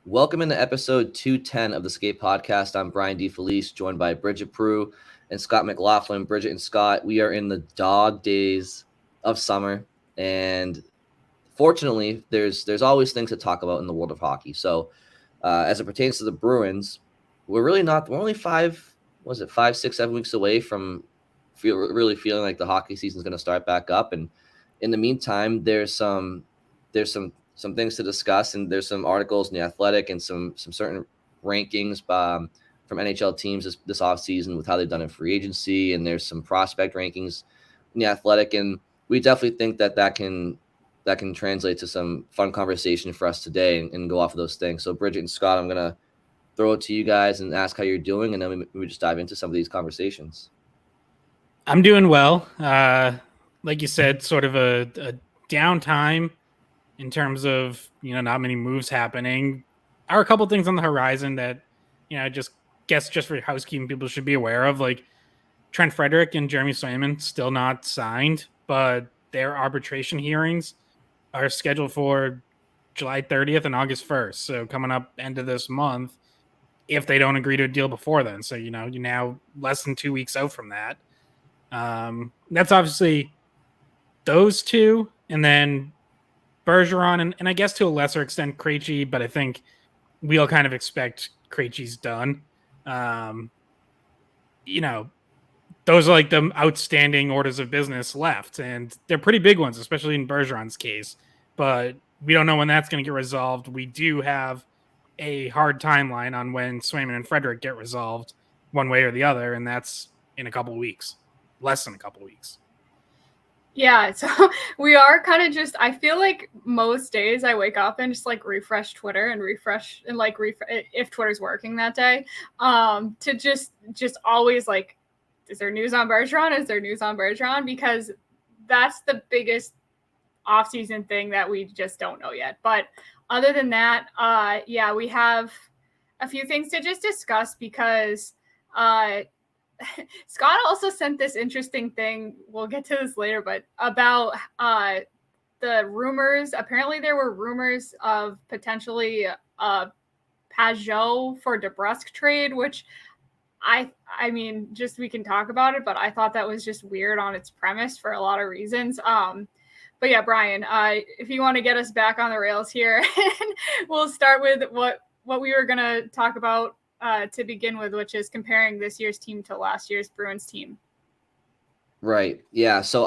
Welcome into episode 210 of the Skate Podcast. I'm Brian DeFelice, joined by Bridgette and Scott McLaughlin. Bridgette and Scott, we are in the dog days of summer, and fortunately, there's always things to talk about in the world of hockey. So, as it pertains to the Bruins, we're only 5, 6, 7 weeks away from really feeling like the hockey season is going to start back up. And in the meantime, there's some things to discuss, and there's some articles in the Athletic and some certain rankings from NHL teams this offseason with how they've done in free agency, and there's some prospect rankings in the Athletic, and we definitely think that can translate to some fun conversation for us today and go off of those things. So Bridgette and Scott, I'm gonna throw it to you guys and ask how you're doing, and then we just dive into some of these conversations. I'm doing well. Like you said, sort of a downtime in terms of, not many moves happening. Are a couple things on the horizon that, just for housekeeping people should be aware of. Like Trent Frederick and Jeremy Swayman still not signed, but their arbitration hearings are scheduled for July 30th and August 1st. So coming up end of this month, if they don't agree to a deal before then. So, you're now less than 2 weeks out from that. That's obviously those two, and then Bergeron, and I guess to a lesser extent Krejci, but I think we all kind of expect Krejci's done. Those are like the outstanding orders of business left, and they're pretty big ones, especially in Bergeron's case. But we don't know when that's going to get resolved. We do have a hard timeline on when Swayman and Frederick get resolved one way or the other, and that's in a couple weeks. Less than a couple weeks. Yeah, so we are kind of just, I feel like most days I wake up and just like refresh Twitter and if Twitter's working that day, to just always like, is there news on Bergeron? Is there news on Bergeron? Because that's the biggest offseason thing that we just don't know yet. But other than that, we have a few things to just discuss because, Scott also sent this interesting thing. We'll get to this later, but about the rumors. Apparently, there were rumors of potentially Pageau for DeBrusk trade, which I mean, just we can talk about it, but I thought that was just weird on its premise for a lot of reasons. But yeah, Brian, if you want to get us back on the rails here, we'll start with what we were going to talk about to begin with, which is comparing this year's team to last year's Bruins team. Right. Yeah. So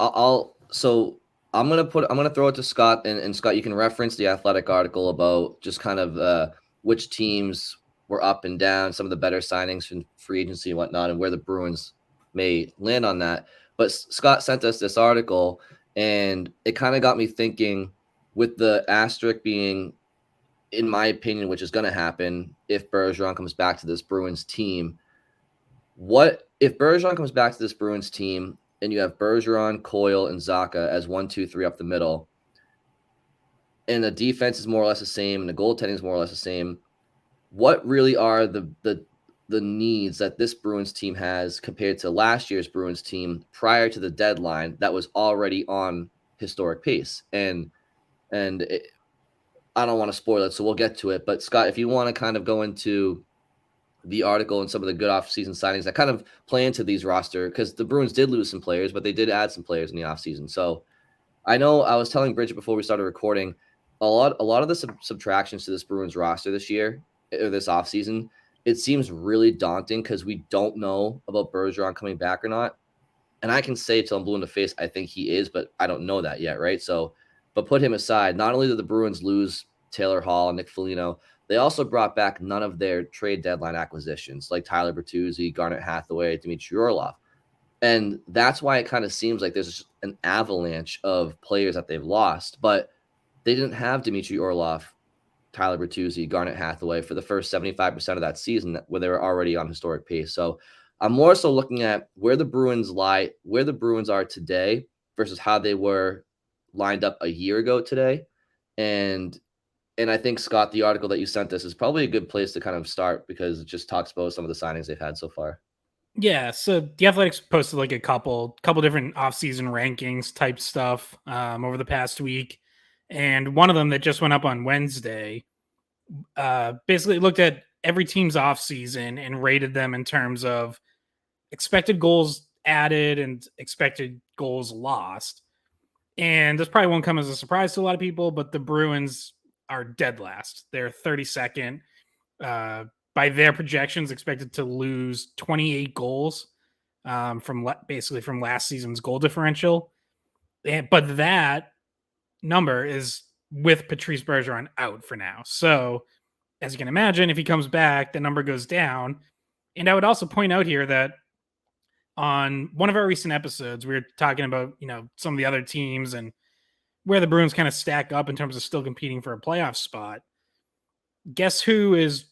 I'm gonna throw it to Scott, and Scott, you can reference the Athletic article about just kind of which teams were up and down, some of the better signings from free agency and whatnot, and where the Bruins may land on that. But Scott sent us this article, and it kind of got me thinking, with the asterisk being, in my opinion, which is going to happen if Bergeron comes back to this Bruins team. What if Bergeron comes back to this Bruins team and you have Bergeron, Coyle, and Zacha as 1, 2, 3 up the middle, and the defense is more or less the same, and the goaltending is more or less the same? What really are the needs that this Bruins team has compared to last year's Bruins team prior to the deadline that was already on historic pace? And I don't want to spoil it, so we'll get to it. But Scott, if you want to kind of go into the article and some of the good offseason signings that kind of play into these roster, because the Bruins did lose some players, but they did add some players in the offseason. So I know I was telling Bridgette before we started recording, a lot of the subtractions to this Bruins roster this year, or this offseason, it seems really daunting because we don't know about Bergeron coming back or not. And I can say till I'm blue in the face, I think he is, but I don't know that yet, right? So, but put him aside, not only did the Bruins lose Taylor Hall and Nick Foligno, they also brought back none of their trade deadline acquisitions, like Tyler Bertuzzi, Garnet Hathaway, Dmitry Orlov. And that's why it kind of seems like there's an avalanche of players that they've lost. But they didn't have Dmitry Orlov, Tyler Bertuzzi, Garnet Hathaway for the first 75% of that season, where they were already on historic pace. So I'm more so looking at where the Bruins lie, where the Bruins are today versus how they were lined up a year ago today. And I think, Scott, the article that you sent us is probably a good place to kind of start because it just talks about some of the signings they've had so far. Yeah, so the Athletics posted like a couple different offseason rankings type stuff over the past week. And one of them that just went up on Wednesday basically looked at every team's offseason and rated them in terms of expected goals added and expected goals lost. And this probably won't come as a surprise to a lot of people, but the Bruins are dead last. They're 32nd. By their projections, expected to lose 28 goals basically from last season's goal differential. But that number is with Patrice Bergeron out for now. So, as you can imagine, if he comes back, the number goes down. And I would also point out here that on one of our recent episodes, we were talking about, some of the other teams and where the Bruins kind of stack up in terms of still competing for a playoff spot. Guess who is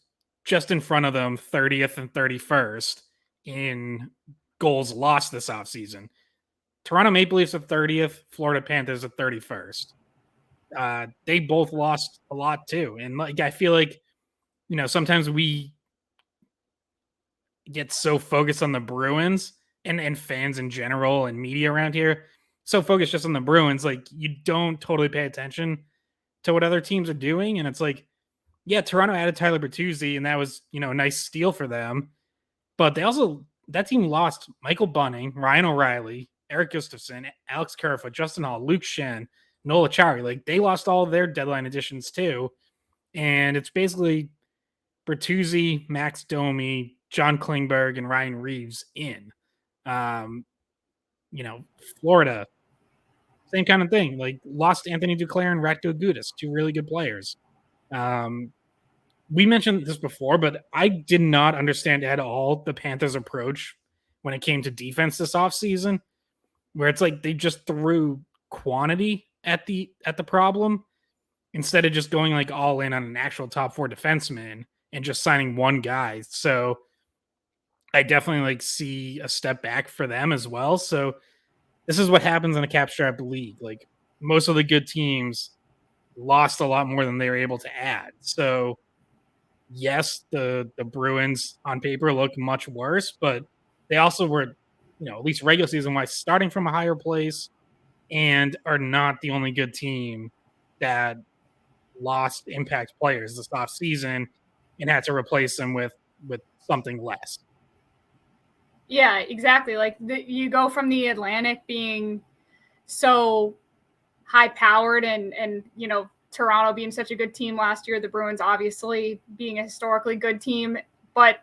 just in front of them, 30th and 31st in goals lost this offseason? Toronto Maple Leafs at 30th, Florida Panthers at 31st. They both lost a lot too. And I feel like, sometimes we get so focused on the Bruins and fans in general and media around here, so focused just on the Bruins, like you don't totally pay attention to what other teams are doing. And it's like, yeah, Toronto added Tyler Bertuzzi, and that was, a nice steal for them. But that team lost Michael Bunning, Ryan O'Reilly, Eric Gustafson, Alex Kerfoot, Justin Hall, Luke Shen, Nola Chari. Like they lost all of their deadline additions too. And it's basically Bertuzzi, Max Domi, John Klingberg, and Ryan Reeves in. Florida, same kind of thing. Like lost Anthony Duclair and Radko Gudas, two really good players. We mentioned this before, but I did not understand at all the Panthers' approach when it came to defense this offseason, where it's like they just threw quantity at the problem instead of just going like all in on an actual top 4 defenseman and just signing one guy. So I definitely see a step back for them as well. So this is what happens in a cap-strapped league. Like most of the good teams lost a lot more than they were able to add. So yes, the Bruins on paper look much worse, but they also were, at least regular season wise, starting from a higher place and are not the only good team that lost impact players this off season and had to replace them with something less. Yeah, exactly. Like you go from the Atlantic being so high powered and Toronto being such a good team last year, the Bruins obviously being a historically good team, but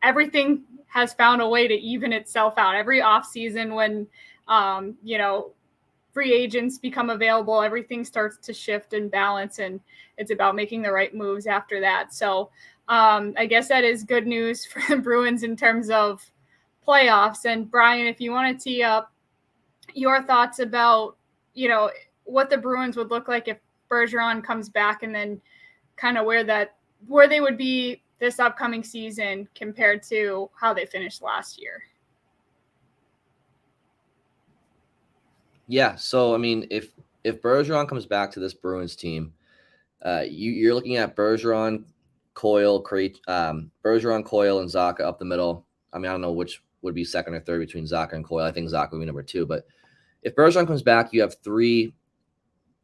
everything has found a way to even itself out. Every offseason when, free agents become available, everything starts to shift and balance, and it's about making the right moves after that. So I guess that is good news for the Bruins in terms of playoffs. And Brian, if you want to tee up your thoughts about, what the Bruins would look like if Bergeron comes back, and then kind of where they would be this upcoming season compared to how they finished last year. Yeah. So, I mean, if Bergeron comes back to this Bruins team, you're looking at Bergeron, Coyle, Bergeron, Coyle, and Zacha up the middle. I mean, I don't know which would be second or third between Zacha and Coyle. I think Zacha would be number 2. But if Bergeron comes back, you have 3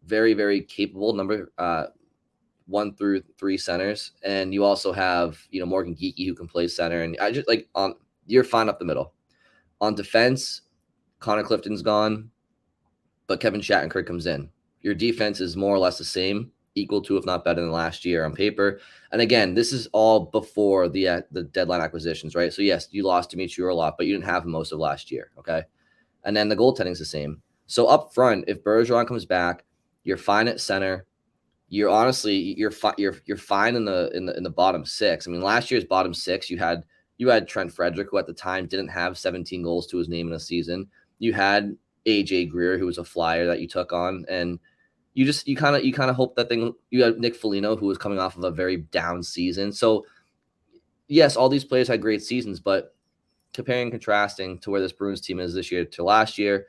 very, very capable number 1 through 3 centers, and you also have Morgan Geekie who can play center. And I just you're fine up the middle. On defense, Connor Clifton's gone, but Kevin Shattenkirk comes in. Your defense is more or less the same, equal to, if not better than last year on paper. And again, this is all before the deadline acquisitions, right? So yes, you lost Dmitry Orlov, but you didn't have him most of last year, okay? And then the goaltending's the same. So up front, if Bergeron comes back, you're fine at center. You're fine in the bottom 6. I mean, last year's bottom 6, you had Trent Frederick, who at the time didn't have 17 goals to his name in a season. You had AJ Greer, who was a flyer that you took on, and you kind of hope that thing. You had Nick Foligno, who was coming off of a very down season. So yes, all these players had great seasons, but comparing and contrasting to where this Bruins team is this year to last year,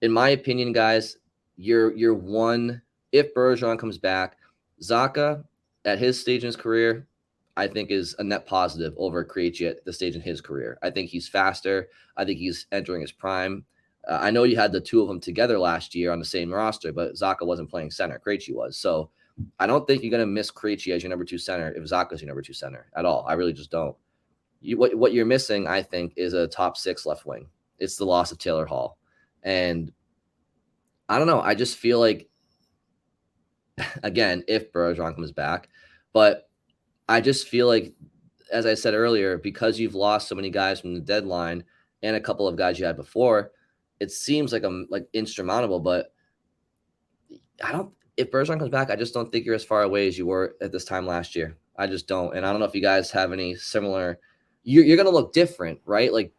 in my opinion, guys, you're one. If Bergeron comes back, Zacha at his stage in his career, I think is a net positive over Krejci at the stage in his career. I think he's faster. I think he's entering his prime. I know you had the 2 of them together last year on the same roster, but Zacha wasn't playing center. Krejci was. So I don't think you're going to miss Krejci as your number 2 center if Zacha's your number 2 center at all. I really just don't. What you're missing, I think, is a top 6 left wing. It's the loss of Taylor Hall. And I don't know. I just feel like, again, if Bergeron comes back, but I just feel like, as I said earlier, because you've lost so many guys from the deadline and a couple of guys you had before, it seems like I'm like insurmountable. But if Bergeron comes back, I just don't think you're as far away as you were at this time last year. I just don't. And I don't know if you guys have any similar. You're going to look different, right? Like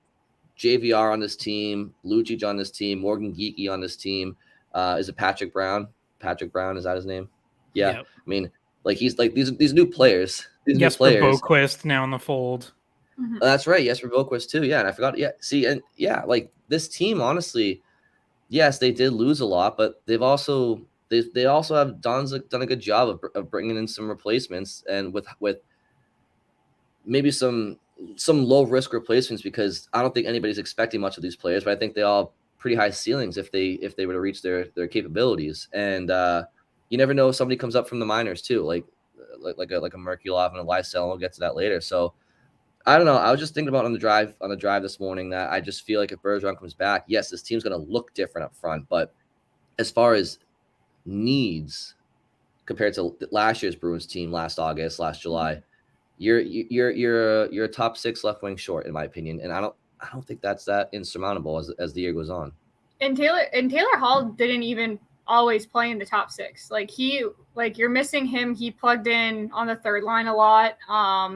JVR on this team, Lucic on this team, Morgan Geekie on this team. Is it Patrick Brown? Patrick Brown, is that his name? Yeah. Yep. I mean, like he's like these new players. Jesper Boquist now in the fold. Mm-hmm. That's right. Jesper Boquist too. Yeah, and I forgot. Yeah, see, and yeah, like this team, honestly, yes, they did lose a lot, but they've also they also have done a good job of bringing in some replacements and with maybe some low risk replacements, because I don't think anybody's expecting much of these players, but I think they all have pretty high ceilings if they were to reach their capabilities. And you never know if somebody comes up from the minors too, like a Merkulov and a Lysell. We'll get to that later. So I don't know. I was just thinking about on the drive this morning that I just feel like if Bergeron comes back, yes, this team's going to look different up front, but as far as needs compared to last year's Bruins team last July, you're a top 6 left wing short, in my opinion, and I don't think that's that insurmountable as the year goes on. And Taylor Hall didn't even always play in the top 6. Like you're missing him. He plugged in on the third line a lot.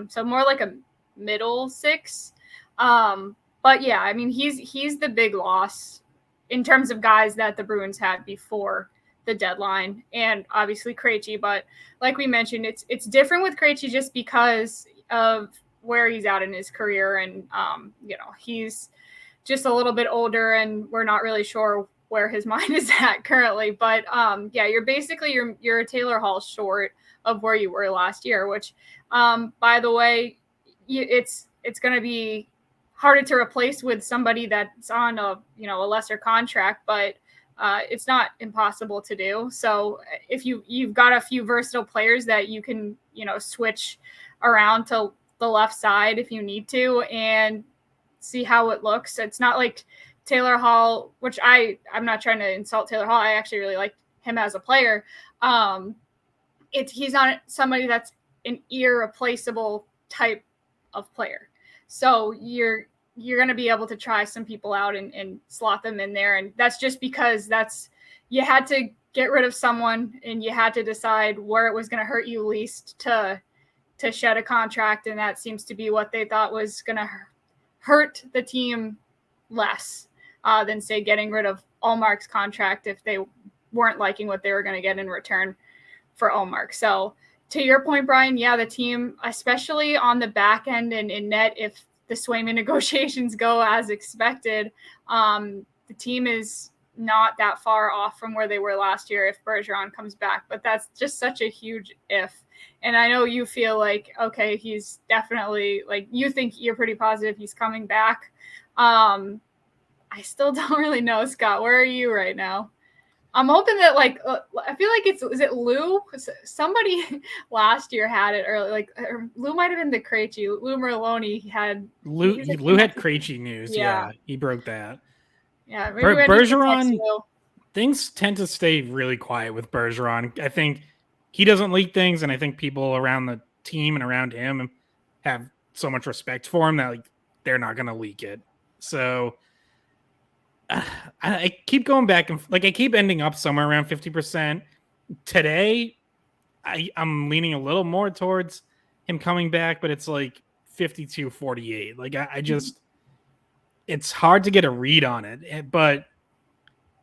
So more like a middle 6. But yeah, I mean he's the big loss in terms of guys that the Bruins had before the deadline, and obviously Krejci. But like we mentioned, it's different with Krejci just because of where he's at in his career, and he's just a little bit older, and we're not really sure where his mind is at currently. But yeah, you're a Taylor Hall short of where you were last year, which by the way, it's going to be harder to replace with somebody that's on a lesser contract, but it's not impossible to do. So if you've got a few versatile players that you can, switch around to the left side if you need to and see how it looks. It's not like Taylor Hall, which I'm not trying to insult Taylor Hall. I actually really like him as a player. He's not somebody that's an irreplaceable type of player. So you're going to be able to try some people out and slot them in there. And that's just because you had to get rid of someone and you had to decide where it was going to hurt you least to shed a contract. And that seems to be what they thought was going to hurt the team less than, say, getting rid of Ullmark's contract if they weren't liking what they were going to get in return for Ullmark. So to your point, Brian, yeah, the team, especially on the back end and in net, if the Swayman negotiations go as expected, the team is not that far off from where they were last year if Bergeron comes back. But that's just such a huge if. And I know you feel like, okay, he's definitely, like, you think you're pretty positive he's coming back. I still don't really know, Scott. Where are you right now? I'm hoping that, like, I feel like is it Lou? Somebody last year had it early. Like, Lou might have been the Krejci. Lou Merloni had. Lou had Krejci news. Yeah, he broke that. Yeah, Bergeron. Things tend to stay really quiet with Bergeron. I think he doesn't leak things, and I think people around the team and around him have so much respect for him that, like, they're not going to leak it. So I keep going back and, like, I keep ending up somewhere around 50%. Today, I'm leaning a little more towards him coming back, but it's like 52-48. Like, I just, it's hard to get a read on it. But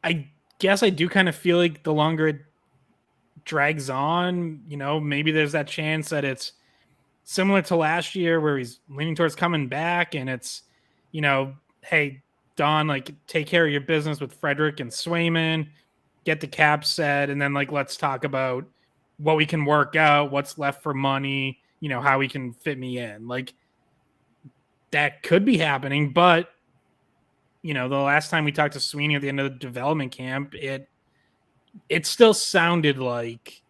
I guess I do kind of feel like the longer it drags on, maybe there's that chance that it's similar to last year where he's leaning towards coming back, and it's, hey, Don, like, take care of your business with Frederick and Swayman, get the cap set, and then, like, let's talk about what we can work out, what's left for money, how we can fit me in. Like, that could be happening, but, the last time we talked to Sweeney at the end of the development camp, it still sounded like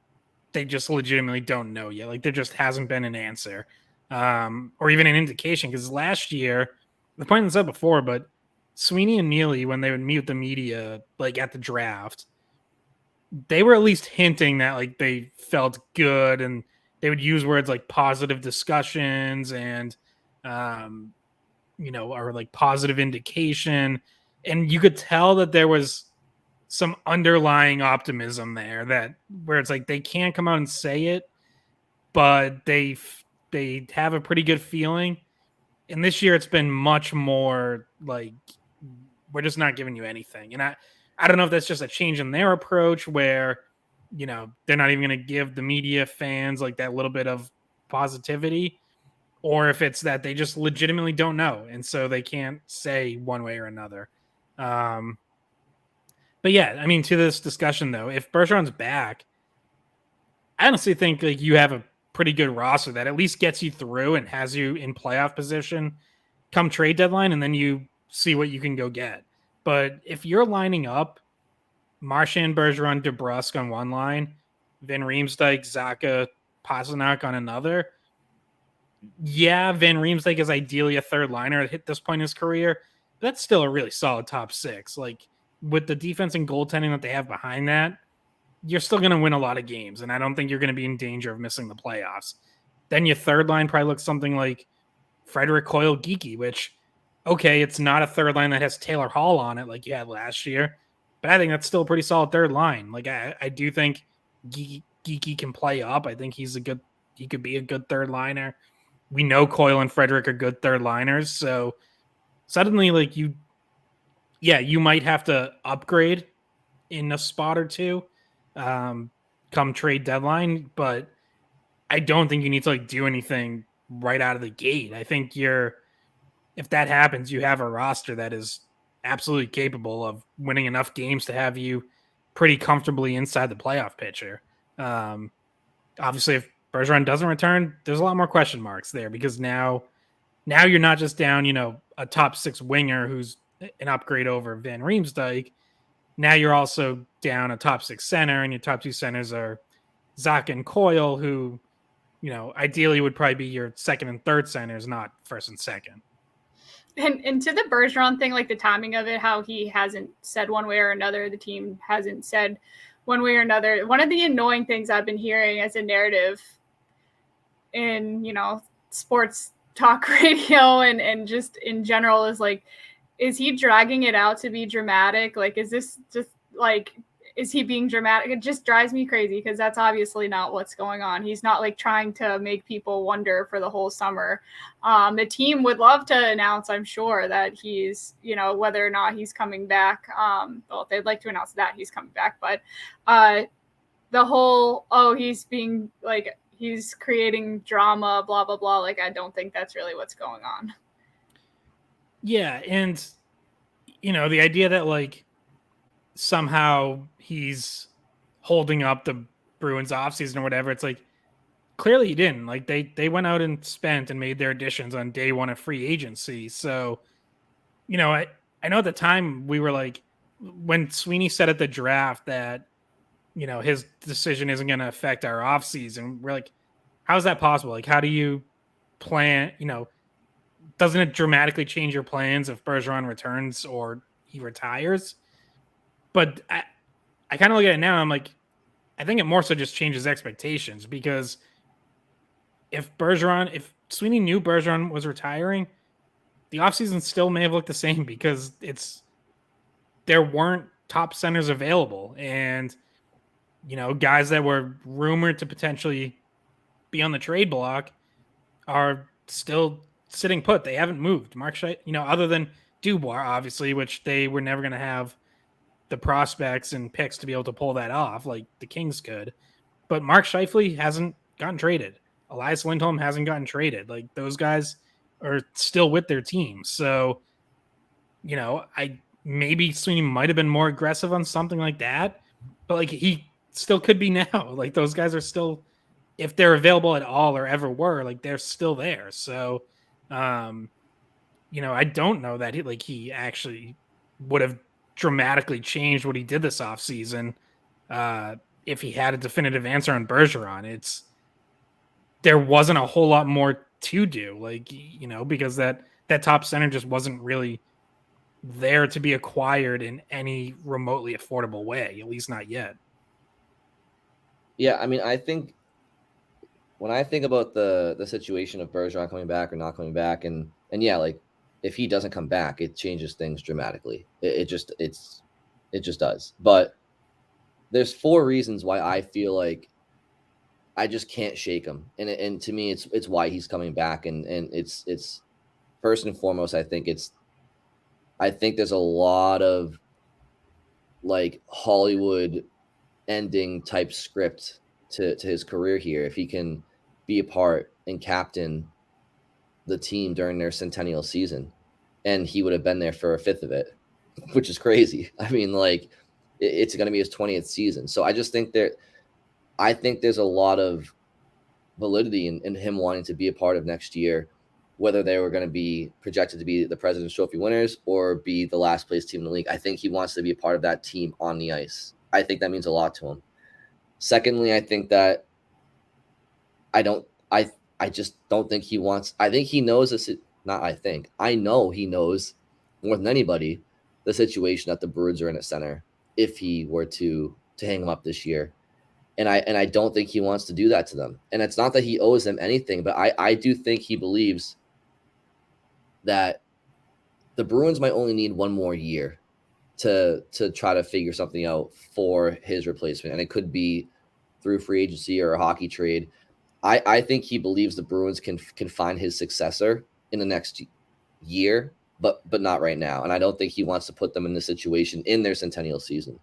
they just legitimately don't know yet. Like there just hasn't been an answer, or even an indication. Because last year, the point I said before, but Sweeney and Neely, when they would meet with the media, like at the draft, they were at least hinting that like they felt good, and they would use words like positive discussions and, or like positive indication. And you could tell that there was some underlying optimism there, that where it's like they can't come out and say it, but they have a pretty good feeling. And this year it's been much more like, we're just not giving you anything. And I don't know if that's just a change in their approach where, they're not even going to give the media fans like that little bit of positivity, or if it's that they just legitimately don't know. And so they can't say one way or another. But yeah, I mean, to this discussion though, if Bergeron's back, I honestly think like you have a pretty good roster that at least gets you through and has you in playoff position come trade deadline, and then you see what you can go get. But if you're lining up Marchand, Bergeron, DeBrusk on one line, Van Riemsdyk, Zacha, Pastrnak on another, yeah, Van Riemsdyk is ideally a third liner at this point in his career. But that's still a really solid top six. Like with the defense and goaltending that they have behind that, you're still going to win a lot of games, and I don't think you're going to be in danger of missing the playoffs. Then your third line probably looks something like Frederick Coyle Geeky, which, okay, it's not a third line that has Taylor Hall on it like you had last year, but I think that's still a pretty solid third line. Like I do think Geeky can play up. I think he could be a good third liner. We know Coyle and Frederick are good third liners, so suddenly like you might have to upgrade in a spot or two come trade deadline, but I don't think you need to like do anything right out of the gate. I think if that happens, you have a roster that is absolutely capable of winning enough games to have you pretty comfortably inside the playoff picture. Obviously, if Bergeron doesn't return, there's a lot more question marks there, because now you're not just down, a top six winger who's an upgrade over Van Riemsdyk. Now you're also down a top six center, and your top two centers are Zacha and Coyle, who, ideally would probably be your second and third centers, not first and second. And to the Bergeron thing, like the timing of it, how he hasn't said one way or another, the team hasn't said one way or another. One of the annoying things I've been hearing as a narrative in, sports talk radio and just in general is like, is he dragging it out to be dramatic? Like, is this just like, is he being dramatic? It just drives me crazy, because that's obviously not what's going on. He's not like trying to make people wonder for the whole summer. The team would love to announce, I'm sure, that he's, whether or not he's coming back. Well, they'd like to announce that he's coming back, but the whole, he's being like, he's creating drama, blah, blah, blah. Like, I don't think that's really what's going on. Yeah. And, the idea that like somehow he's holding up the Bruins offseason or whatever, it's like, clearly he didn't. Like they went out and spent and made their additions on day one of free agency. So, I know at the time we were like, when Sweeney said at the draft that, his decision isn't going to affect our offseason, we're like, how is that possible? Like, how do you plan, doesn't it dramatically change your plans if Bergeron returns or he retires? But I kind of look at it now, and I'm like, I think it more so just changes expectations, because if Sweeney knew Bergeron was retiring, the offseason still may have looked the same, because there weren't top centers available, and guys that were rumored to potentially be on the trade block are still sitting put. They haven't moved. Mark Scheifele, other than Dubois, obviously, which they were never going to have the prospects and picks to be able to pull that off like the Kings could. But Mark Scheifele hasn't gotten traded. Elias Lindholm hasn't gotten traded. Like, those guys are still with their team. So, maybe Sweeney might have been more aggressive on something like that, but like he still could be now. Like, those guys are still, if they're available at all or ever were, like, they're still there. So, I don't know that he actually would have dramatically changed what he did this offseason if he had a definitive answer on Bergeron. There wasn't a whole lot more to do, because that top center just wasn't really there to be acquired in any remotely affordable way, at least not yet. Yeah, I mean, I think when I think about the situation of Bergeron coming back or not coming back, and yeah, like if he doesn't come back, it changes things dramatically. It just does. But there's 4 reasons why I feel like I just can't shake him, and to me, it's why he's coming back, and it's first and foremost, I think there's a lot of like Hollywood ending type script to his career here if he can be a part and captain the team during their centennial season, and he would have been there for a fifth of it, which is crazy. I mean, like it's going to be his 20th season, so I just think there's a lot of validity in him wanting to be a part of next year, whether they were going to be projected to be the President's Trophy winners or be the last place team in the league. I think he wants to be a part of that team on the ice. I think that means a lot to him. Secondly, I think that I just don't think he wants. I think he knows this. Not I think. I know he knows more than anybody the situation that the Bruins are in at center if he were to hang him up this year. And I don't think he wants to do that to them. And it's not that he owes them anything, but I do think he believes that the Bruins might only need one more year to try to figure something out for his replacement. And it could be through free agency or a hockey trade. I think he believes the Bruins can find his successor in the next year, but not right now. And I don't think he wants to put them in this situation in their centennial season.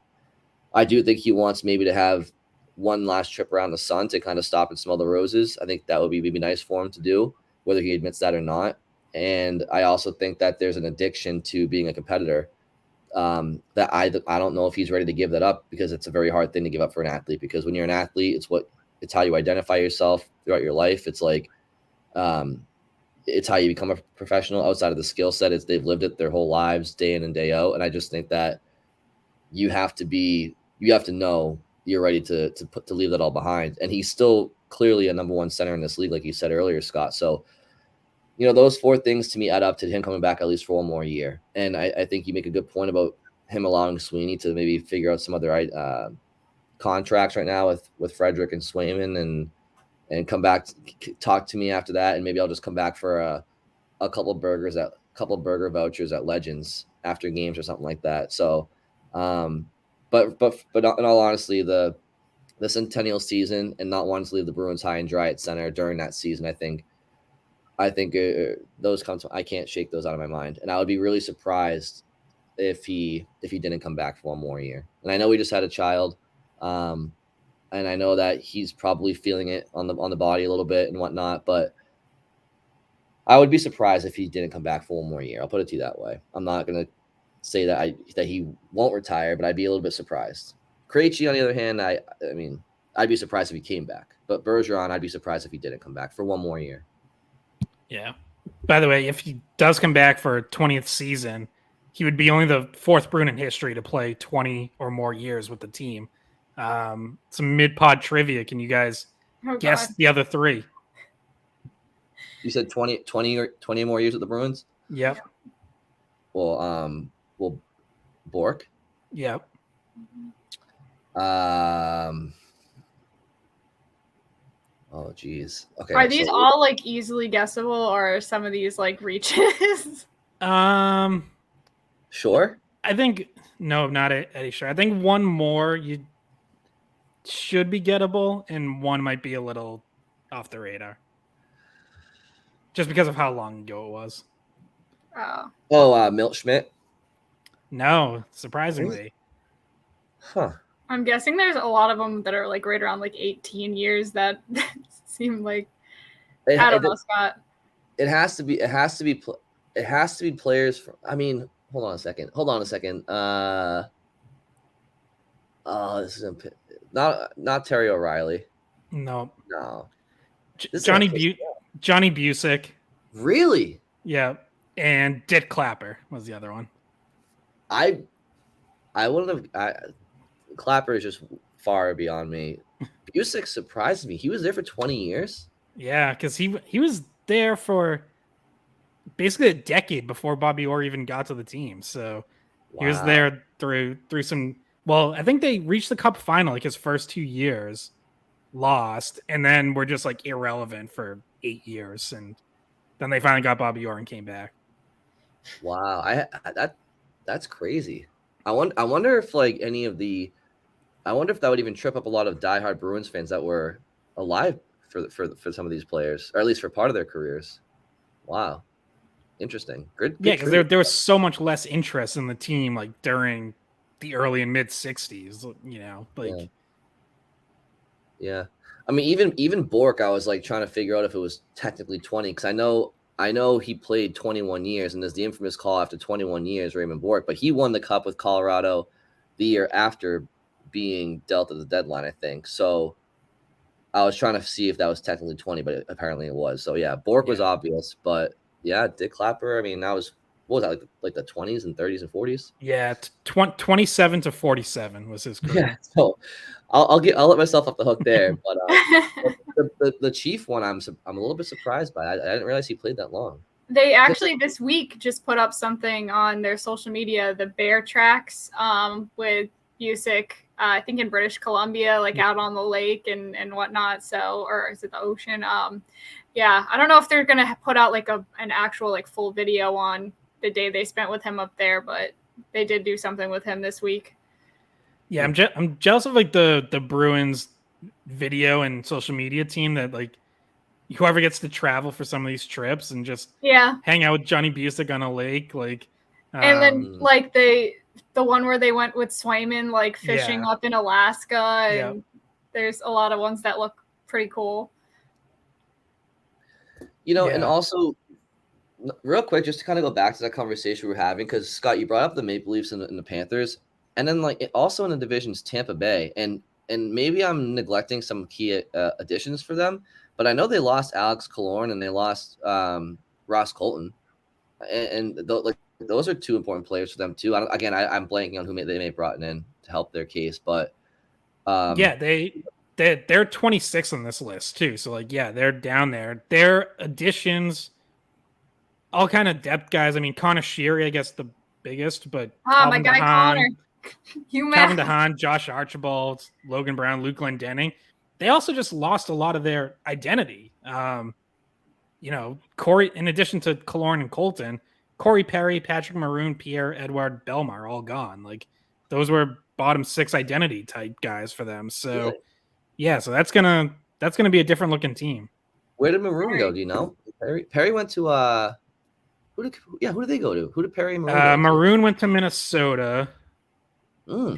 I do think he wants maybe to have one last trip around the sun to kind of stop and smell the roses. I think that would be maybe nice for him to do, whether he admits that or not. And I also think that there's an addiction to being a competitor that I don't know if he's ready to give that up, because it's a very hard thing to give up for an athlete, because when you're an athlete, it's how you identify yourself throughout your life. It's like, it's how you become a professional outside of the skill set. It's they've lived it their whole lives, day in and day out. And I just think that you have to know you're ready to leave that all behind. And he's still clearly a number 1 center in this league, like you said earlier, Scott. So, those 4 things to me add up to him coming back at least for one more year. And I think you make a good point about him allowing Sweeney to maybe figure out some other contracts right now with Frederick and Swayman, and come back, talk to me after that, and maybe I'll just come back for a couple burger vouchers at Legends after games or something like that. So, but in all honesty, the centennial season and not wanting to leave the Bruins high and dry at center during that season, I think those I can't shake those out of my mind, and I would be really surprised if he didn't come back for one more year. And I know he just had a child. And I know that he's probably feeling it on the body a little bit and whatnot, but I would be surprised if he didn't come back for one more year. I'll put it to you that way. I'm not going to say that he won't retire, but I'd be a little bit surprised. Krejci, on the other hand, I mean, I'd be surprised if he came back. But Bergeron, I'd be surprised if he didn't come back for one more year. Yeah. By the way, if he does come back for a 20th season, he would be only the 4th Bruin in history to play 20 or more years with the team. Some mid-pod trivia. Can you guys guess the other 3? You said 20 more years with the Bruins? Yep. Well, Bork? Yep. Oh, geez. Okay. Are these all like easily guessable, or are some of these like reaches? Sure. I think no, not Eddie. Sure. I think one more you should be gettable, and one might be a little off the radar, just because of how long ago it was. Milt Schmidt. No, surprisingly. Huh. I'm guessing there's a lot of them that are like right around like 18 years that seem like I don't know, Scott. It has to be players from, I mean, hold on a second. This is not Terry O'Reilly. No. Johnny Busick. Really? Yeah. And Dick Clapper was the other one. I wouldn't have. Clapper is just far beyond me. Busick surprised me. He was there for 20 years. Yeah, because he was there for basically a decade before Bobby Orr even got to the team. So he was there through some. Well, I think they reached the Cup final like his first 2 years, lost, and then were just like irrelevant for 8 years, and then they finally got Bobby Orr and came back. Wow, that's crazy. I wonder if like any of the, I wonder if that would even trip up a lot of diehard Bruins fans that were alive for some of these players, or at least for part of their careers. Wow, interesting. Good Yeah, because there was so much less interest in the team like during the early and mid '60s. You know, like yeah. I mean, even Bork, I was like trying to figure out if it was technically 20, because I know he played 21 years, and there's the infamous call after 21 years, Raymond Bork, but he won the Cup with Colorado the year after being dealt at the deadline, I think. So I was trying to see if that was technically 20, but apparently it was. So yeah, Bork was obvious, but yeah, Dick Clapper, I mean, that was, what was that, like the 20s and 30s and 40s? Yeah, 27 to 47 was his career. Yeah, so I'll let myself off the hook there, but the Chief one, I'm a little bit surprised by. I didn't realize he played that long. They actually this week just put up something on their social media, the bear tracks with Busick, I think in British Columbia, like out on the lake and whatnot. So, or is it the ocean? Yeah, I don't know if they're gonna put out like an actual like full video on the day they spent with him up there, but they did do something with him this week. Yeah, I'm jealous of like the Bruins video and social media team that like whoever gets to travel for some of these trips and just hang out with Johnny Busick on a lake, like and then like the one where they went with Swayman like fishing up in Alaska, and there's a lot of ones that look pretty cool. You know, and also real quick, just to kind of go back to that conversation we were having, because Scott, you brought up the Maple Leafs and the Panthers, and then like also in the divisions, Tampa Bay, and maybe I'm neglecting some key additions for them, but I know they lost Alex Killorn and they lost Ross Colton, and those are two important players for them too. I'm blanking on who they may have brought in to help their case, but they're 26 on this list too. So like they're down there. Their additions, all kind of depth guys. I mean, Connor Sheary, I guess the biggest, but my guy Connor. Calvin DeHaan, Josh Archibald, Logan Brown, Luke Glendening. They also just lost a lot of their identity. You know, Corey, in addition to Killorn and Colton, Corey Perry, Patrick Maroon, Pierre-Edouard Bellemare, all gone. Like those were bottom 6 identity type guys for them. So so that's gonna be a different looking team. Where did Maroon go? Do you know? Perry went to who did they go to? Who did Perry and Maroon go to? Maroon went to Minnesota.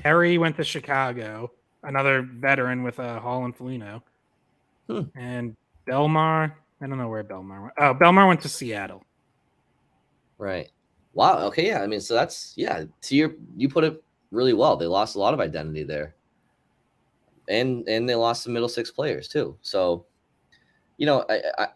Perry went to Chicago, another veteran with Hall and Foligno. And Bellemare, I don't know where Bellemare went. Oh, Bellemare went to Seattle. Right. Wow. Okay. Yeah. I mean, so that's you put it really well. They lost a lot of identity there, and they lost some middle 6 players too. So, you know,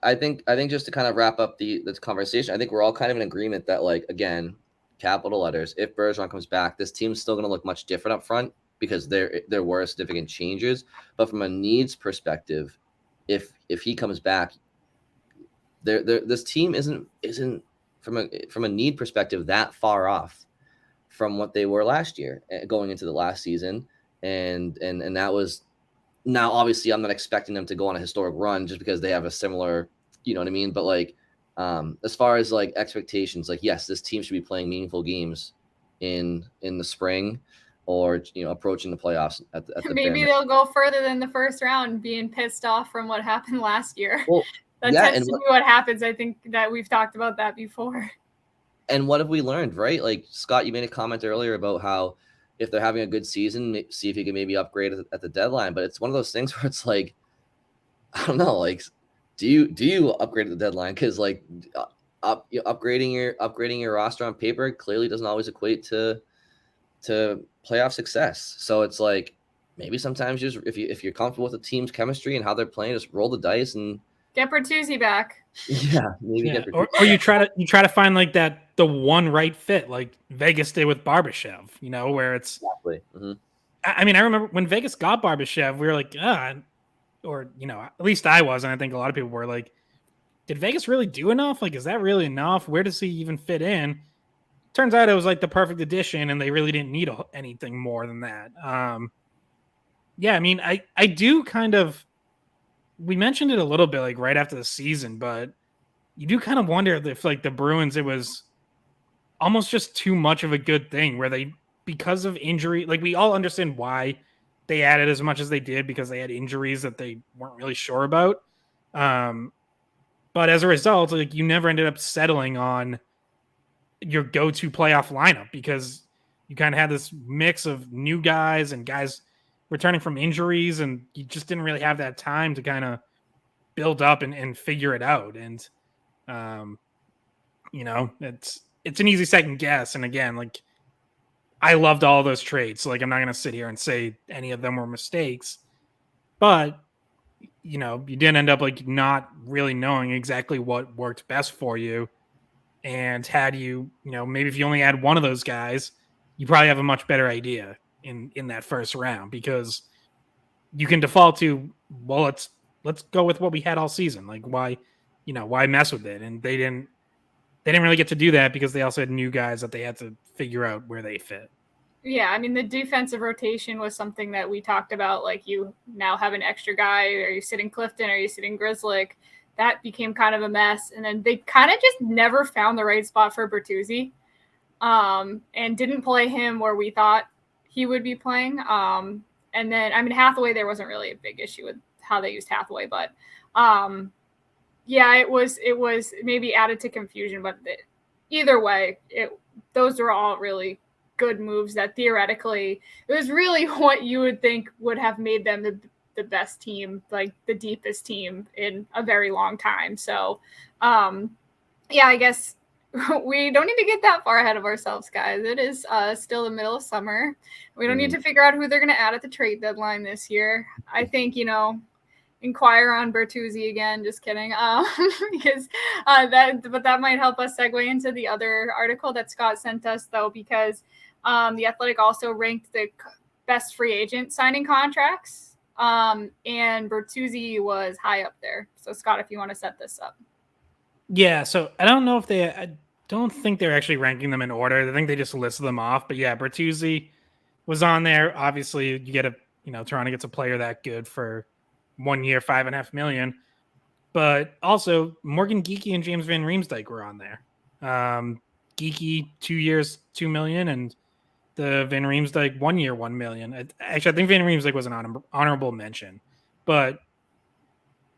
I think just to kind of wrap up this conversation, I think we're all kind of in agreement that, like, again, capital letters, if Bergeron comes back, this team's still going to look much different up front because there were significant changes. But from a needs perspective, if he comes back, this team isn't from a need perspective that far off from what they were last year going into the last season, and that was. Now, obviously, I'm not expecting them to go on a historic run just because they have a similar, you know what I mean? But like, as far as like expectations, like, yes, this team should be playing meaningful games in the spring, or, you know, approaching the playoffs at the maybe they'll go further than the first round, being pissed off from what happened last year. Well, that tends to be what happens. I think that we've talked about that before. And what have we learned, right? Like, Scott, you made a comment earlier about how if they're having a good season, see if you can maybe upgrade at the deadline. But it's one of those things where it's like, I don't know, like, do you upgrade at the deadline? Because like, upgrading your roster on paper clearly doesn't always equate to playoff success. So it's like, maybe sometimes just if you're comfortable with the team's chemistry and how they're playing, just roll the dice and get Bertuzzi back. Yeah, maybe get or you try to find like the one right fit, like Vegas did with Barbashev, you know, where it's exactly. I mean, I remember when Vegas got Barbashev, we were like, or, at least I was, and I think a lot of people were like, did Vegas really do enough? Like, is that really enough? Where does he even fit in? Turns out it was like the perfect addition, and they really didn't need anything more than that. Yeah, I mean, I do kind of, we mentioned it a little bit like right after the season, but you do kind of wonder if like the Bruins, it was almost just too much of a good thing where they, because of injury, like we all understand why they added as much as they did because they had injuries that they weren't really sure about. But as a result, like you never ended up settling on your go-to playoff lineup because you kind of had this mix of new guys and guys returning from injuries, and you just didn't really have that time to kind of build up and figure it out. And it's an easy second guess. And again, like I loved all those trades, so like I'm not gonna sit here and say any of them were mistakes, but you didn't end up like not really knowing exactly what worked best for you. And had you, maybe if you only had one of those guys, you probably have a much better idea in that first round because you can default to, well, let's go with what we had all season. Like why mess with it? And they didn't really get to do that because they also had new guys that they had to figure out where they fit. Yeah, I mean, the defensive rotation was something that we talked about. Like, you now have an extra guy. Are you sitting Clifton? Are you sitting Grzelcyk? That became kind of a mess. And then they kind of just never found the right spot for Bertuzzi, and didn't play him where we thought he would be playing. And then, I mean, Hathaway, there wasn't really a big issue with how they used Hathaway. But, yeah, it was maybe added to confusion. But either way, those are all really good moves that theoretically it was really what you would think would have made them the best team, like the deepest team in a very long time. So yeah, I guess we don't need to get that far ahead of ourselves, guys. It is still the middle of summer. We don't need to figure out who they're going to add at the trade deadline this year. I think, inquire on Bertuzzi again. Just kidding. Because that might help us segue into the other article that Scott sent us, though, because the Athletic also ranked the best free agent signing contracts, and Bertuzzi was high up there. So, Scott, if you want to set this up. Yeah, so I don't think they're actually ranking them in order. I think they just listed them off. But yeah, Bertuzzi was on there. Obviously, you get Toronto gets a player that good for 1 year, $5.5 million. But also Morgan Geekie and James Van Riemsdyk were on there. Geekie 2 years, $2 million, and the Van Riemsdyk 1 year, $1 million. Actually, I think Van Riemsdyk was an honorable mention. But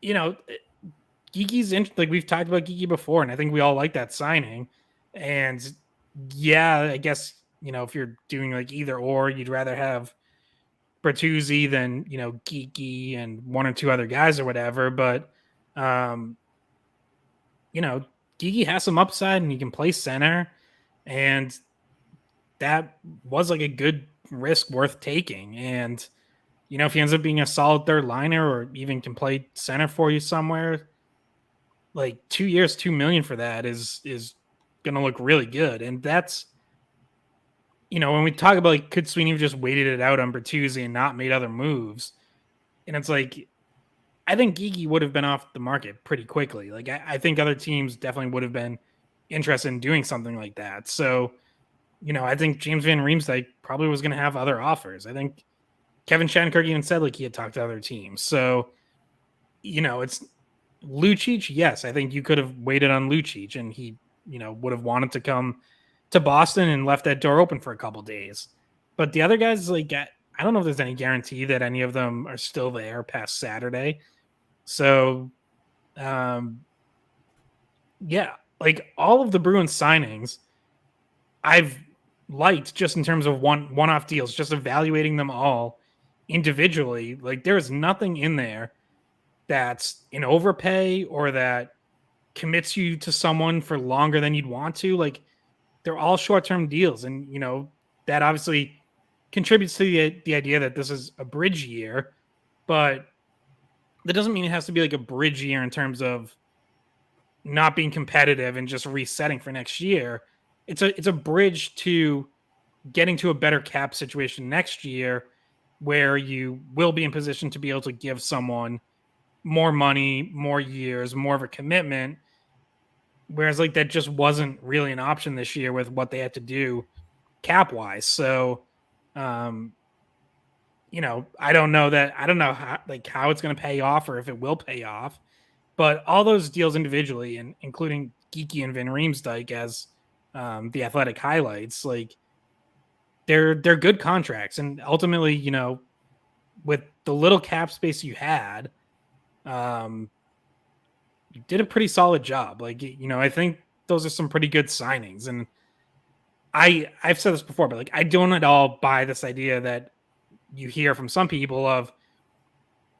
Geekie's like we've talked about Geekie before, and I think we all like that signing. And yeah, I guess if you're doing like either or, you'd rather have Bertuzzi than Geekie and one or two other guys or whatever. But Geekie has some upside and he can play center, and that was like a good risk worth taking. And if he ends up being a solid third liner or even can play center for you somewhere, like 2 years, $2 million for that is gonna look really good. And that's when we talk about like could Sweeney have just waited it out on Bertuzzi and not made other moves, and it's like I think Geekie would have been off the market pretty quickly. Like I think other teams definitely would have been interested in doing something like that. So I think James Van Riemsdyk probably was going to have other offers. I think Kevin Shattenkirk even said like he had talked to other teams. So it's Lucic. Yes, I think you could have waited on Lucic, and he would have wanted to come to Boston and left that door open for a couple days. But the other guys, like I don't know if there's any guarantee that any of them are still there past Saturday. So, yeah, like all of the Bruins signings, I've liked just in terms of one-off deals, just evaluating them all individually. Like there's nothing in there that's an overpay or that commits you to someone for longer than you'd want to. Like they're all short-term deals, and that obviously contributes to the idea that this is a bridge year, but that doesn't mean it has to be like a bridge year in terms of not being competitive and just resetting for next year. It's a bridge to getting to a better cap situation next year where you will be in position to be able to give someone more money, more years, more of a commitment. Whereas like that just wasn't really an option this year with what they had to do cap wise. So, I don't know how it's going to pay off or if it will pay off, but all those deals individually, and including Geeky and Van Riemsdyk as the Athletic highlights, like they're good contracts. And ultimately, with the little cap space you had, you did a pretty solid job. Like, I think those are some pretty good signings. And I've said this before, but like, I don't at all buy this idea that you hear from some people of,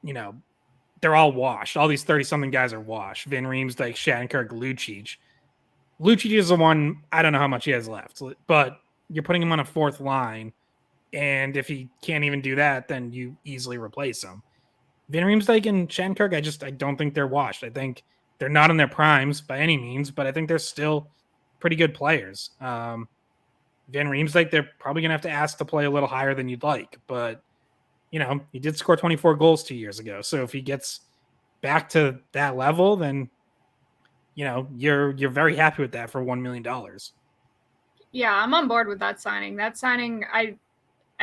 they're all washed. All these 30-something guys are washed. Van Riemsdyk, Shattenkirk, Lucic. Lucic is the one, I don't know how much he has left, but you're putting him on a fourth line. And if he can't even do that, then you easily replace him. Van Riemsdyk and Shattenkirk, I don't think they're washed. I think they're not in their primes by any means, but I think they're still pretty good players. Van Riemsdyk, they're probably going to have to ask to play a little higher than you'd like, but he did score 24 goals 2 years ago. So if he gets back to that level, then you're very happy with that for $1 million. Yeah, I'm on board with that signing. I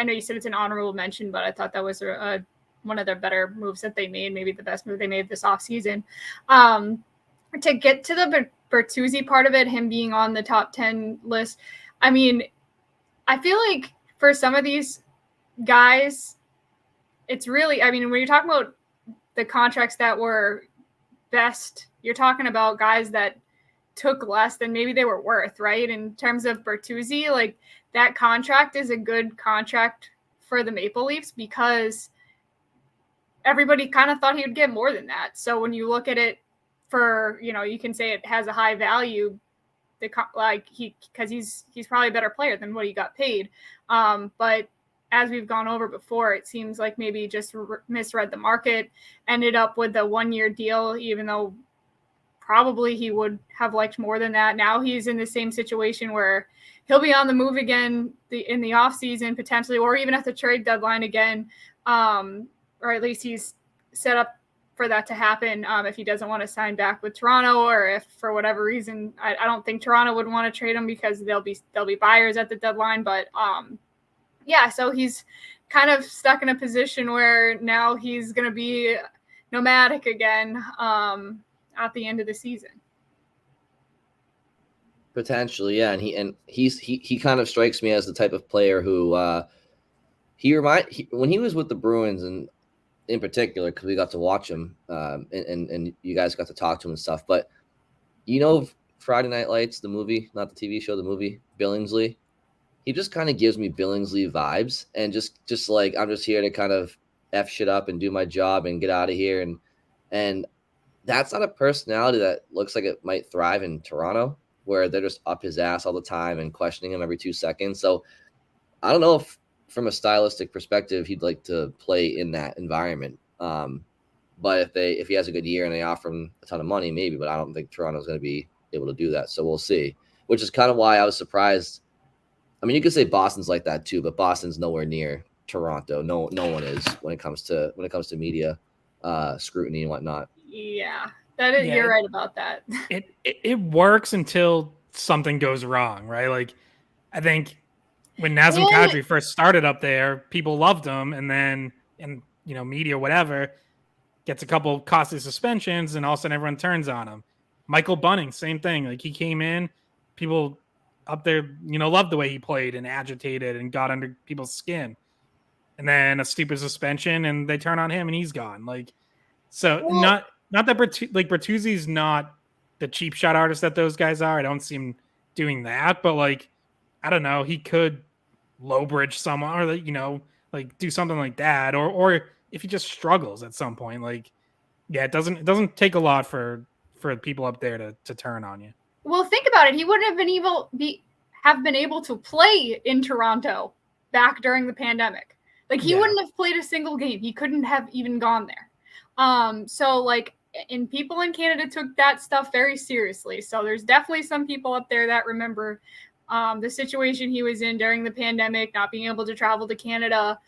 know you said it's an honorable mention, but I thought that was one of their better moves that they made, maybe the best move they made this offseason. To get to the Bertuzzi part of it, him being on the top 10 list, I mean, I feel like for some of these guys, it's really, I mean, when you're talking about the contracts that were best, you're talking about guys that took less than maybe they were worth, right? In terms of Bertuzzi, like that contract is a good contract for the Maple Leafs because everybody kind of thought he would get more than that. So when you look at it for, you can say it has a high value, because he's probably a better player than what he got paid. But as we've gone over before, it seems like maybe he just misread the market, ended up with a 1-year deal, even though probably he would have liked more than that. Now he's in the same situation where he'll be on the move again in the offseason potentially, or even at the trade deadline again. Or at least he's set up for that to happen if he doesn't want to sign back with Toronto, or if for whatever reason, I don't think Toronto would want to trade him because they'll be buyers at the deadline. But yeah, so he's kind of stuck in a position where now he's going to be nomadic again at the end of the season. Potentially, yeah, and he kind of strikes me as the type of player who when he was with the Bruins, and in particular because we got to watch him and you guys got to talk to him and stuff. But Friday Night Lights, the movie, not the TV show, the movie, Billingsley. He just kind of gives me Billingsley vibes, and just like I'm just here to kind of F shit up and do my job and get out of here, and that's not a personality that looks like it might thrive in Toronto, where they're just up his ass all the time and questioning him every 2 seconds. So I don't know if from a stylistic perspective he'd like to play in that environment. But if he has a good year and they offer him a ton of money, maybe, but I don't think Toronto's going to be able to do that. So we'll see, which is kind of why I was surprised. I mean, you could say Boston's like that too, but Boston's nowhere near Toronto. No one is when it comes to media scrutiny and whatnot. Yeah, you're right about that. It works until something goes wrong, right? Like I think when Nazem Kadri first started up there, people loved him, and then media whatever gets a couple costly suspensions, and all of a sudden everyone turns on him. Michael Bunning, same thing. Like he came in, people up there, loved the way he played and agitated and got under people's skin. And then a stupid suspension, and they turn on him, and he's gone. Like, so not that Bertuzzi's not the cheap shot artist that those guys are. I don't see him doing that, but like, I don't know, he could low bridge someone, or like do something like that, or if he just struggles at some point, like, yeah, it doesn't take a lot for people up there to turn on you. Well, think about it. He wouldn't have been able to play in Toronto back during the pandemic. Like he wouldn't have played a single game. He couldn't have even gone there. So like, and people in Canada took that stuff very seriously. So there's definitely some people up there that remember the situation he was in during the pandemic, not being able to travel to Canada.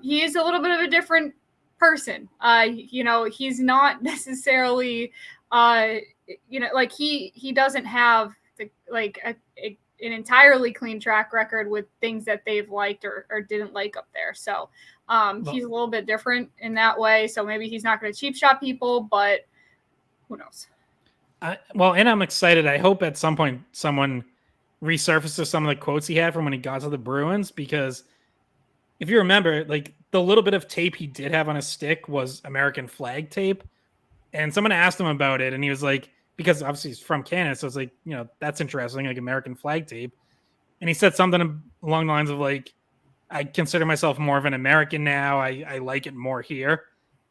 He is a little bit of a different person. He's not necessarily, like he doesn't have an entirely clean track record with things that they've liked or didn't like up there. So he's a little bit different in that way. So maybe he's not going to cheap shot people, but who knows? And I'm excited. I hope at some point someone resurfaces some of the quotes he had from when he got to the Bruins, because if you remember, like the little bit of tape he did have on his stick was American flag tape. And someone asked him about it, and he was like, because obviously he's from Canada, so it's like, that's interesting, like American flag tape. And he said something along the lines of like, I consider myself more of an American now. I like it more here.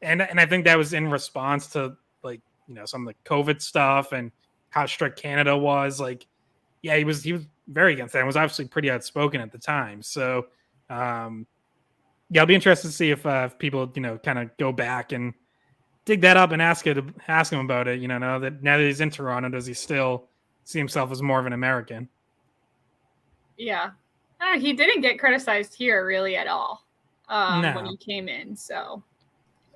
And I think that was in response to like, some of the COVID stuff and how strict Canada was. Like, yeah, he was very against that and was obviously pretty outspoken at the time. So, I'll be interested to see if people, kind of go back and dig that up and ask him about it. Now that he's in Toronto, does he still see himself as more of an American? Yeah, he didn't get criticized here really at all when he came in. So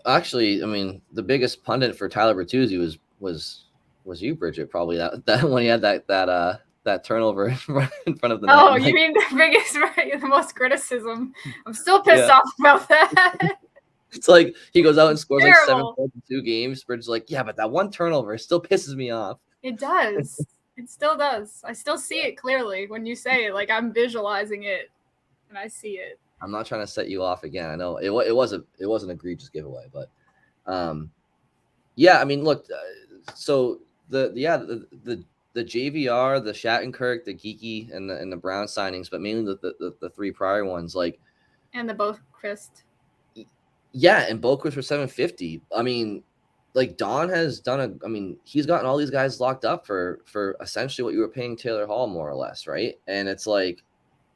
actually, I mean, the biggest pundit for Tyler Bertuzzi was you, Bridgette. Probably that when he had that turnover in front of the net. Oh, you mean the biggest, right? The most criticism. I'm still pissed off about that. It's like he goes out and scores like 7 points in 2 games. Bridget's like, yeah, but that one turnover still pisses me off. It does. It still does. I still see it clearly when you say it. Like I'm visualizing it, and I see it. I'm not trying to set you off again. I know it was an egregious giveaway, but yeah. I mean, look. So the JVR, the Shattenkirk, the Geeky, and the Brown signings, but mainly the 3 prior ones, like, and the Boquist. Yeah, and Boquist for $750. I mean, like Don has done he's gotten all these guys locked up for essentially what you were paying Taylor Hall, more or less, right? And it's like,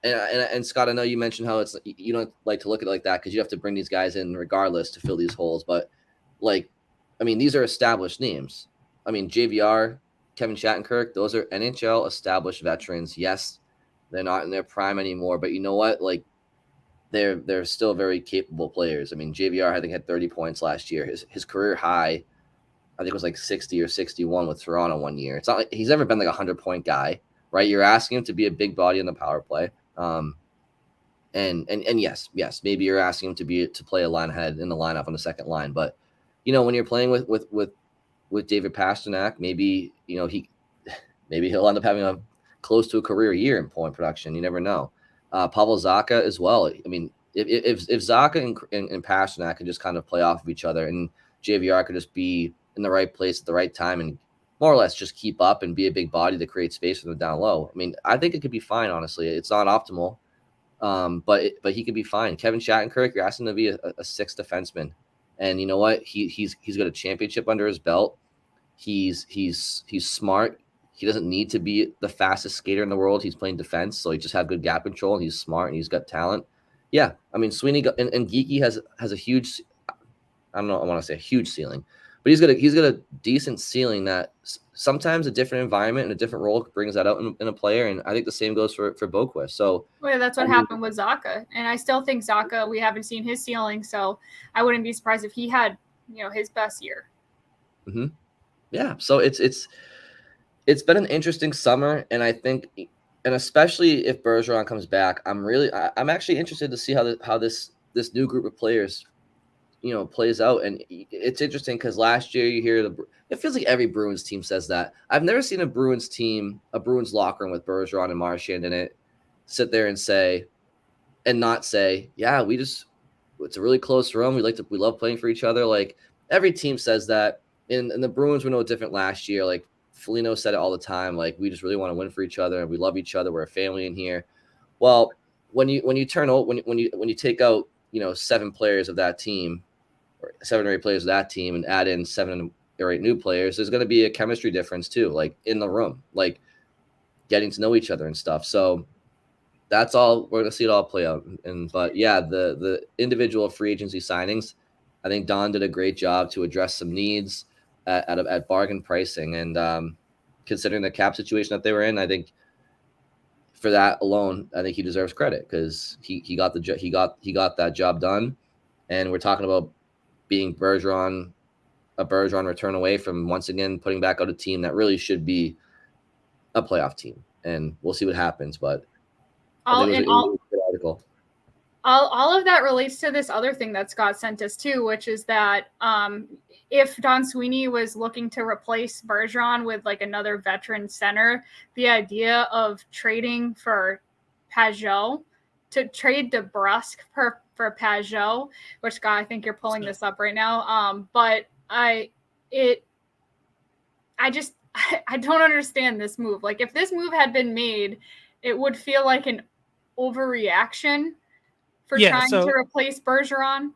and Scott, I know you mentioned how it's you don't like to look at it like that because you have to bring these guys in regardless to fill these holes, but like, I mean, these are established names. I mean, JVR, Kevin Shattenkirk, those are NHL established veterans. Yes, they're not in their prime anymore, but you know what? Like, they're still very capable players. I mean, JVR, I think, had 30 points last year. His career high, I think, was like 60 or 61 with Toronto one year. It's not like he's never been like a 100-point guy, right? You're asking him to be a big body in the power play. And yes, maybe you're asking him to play a line ahead in the lineup on the second line. But, when you're playing with David Pastrnak, maybe, maybe he'll end up having a close to a career year in point production. You never know. Pavel Zacha as well. I mean, if Zacha and Pastrnak could just kind of play off of each other, and JVR could just be in the right place at the right time and more or less just keep up and be a big body to create space for them down low. I mean, I think it could be fine. Honestly, it's not optimal, but he could be fine. Kevin Shattenkirk, you're asking him to be a 6th defenseman, and you know what? He's got a championship under his belt. He's smart. He doesn't need to be the fastest skater in the world. He's playing defense, so he just has good gap control, and he's smart, and he's got talent. Yeah, I mean, Sweeney and Geeky has a huge, I don't know, I want to say a huge ceiling, but he's got a decent ceiling that sometimes a different environment and a different role brings that out in a player, and I think the same goes for Boquist. So that's what happened with Zacha, and I still think Zacha, we haven't seen his ceiling, so I wouldn't be surprised if he had his best year. Mm-hmm. Yeah, so it's been an interesting summer, and I think, and especially if Bergeron comes back, I'm actually interested to see how this new group of players, plays out. And it's interesting because last year you hear it feels like every Bruins team says that. I've never seen a Bruins locker room with Bergeron and Marchand in it sit there and not say, yeah, it's a really close room. We love playing for each other. Like every team says that, and the Bruins were no different last year. Like Foligno said it all the time. Like, we just really want to win for each other, and we love each other. We're a family in here. Well, when you take out 7 players of that team, or 7 or 8 players of that team, and add in 7 or 8 new players, there's going to be a chemistry difference too, like in the room, like getting to know each other and stuff. So that's all, we're going to see it all play out. But yeah, the individual free agency signings, I think Don did a great job to address some needs at bargain pricing, and considering the cap situation that they were in, I think for that alone, I think he deserves credit because he got that job done, and we're talking about being a Bergeron return away from once again putting back out a team that really should be a playoff team, and we'll see what happens. But I think it was a good article. All of that relates to this other thing that Scott sent us too, which is that if Don Sweeney was looking to replace Bergeron with like another veteran center, the idea of trading for Pageau, to trade DeBrusk for Pageau, which Scott, I think you're pulling this up right now. But I don't understand this move. Like if this move had been made, it would feel like an overreaction for trying to replace Bergeron.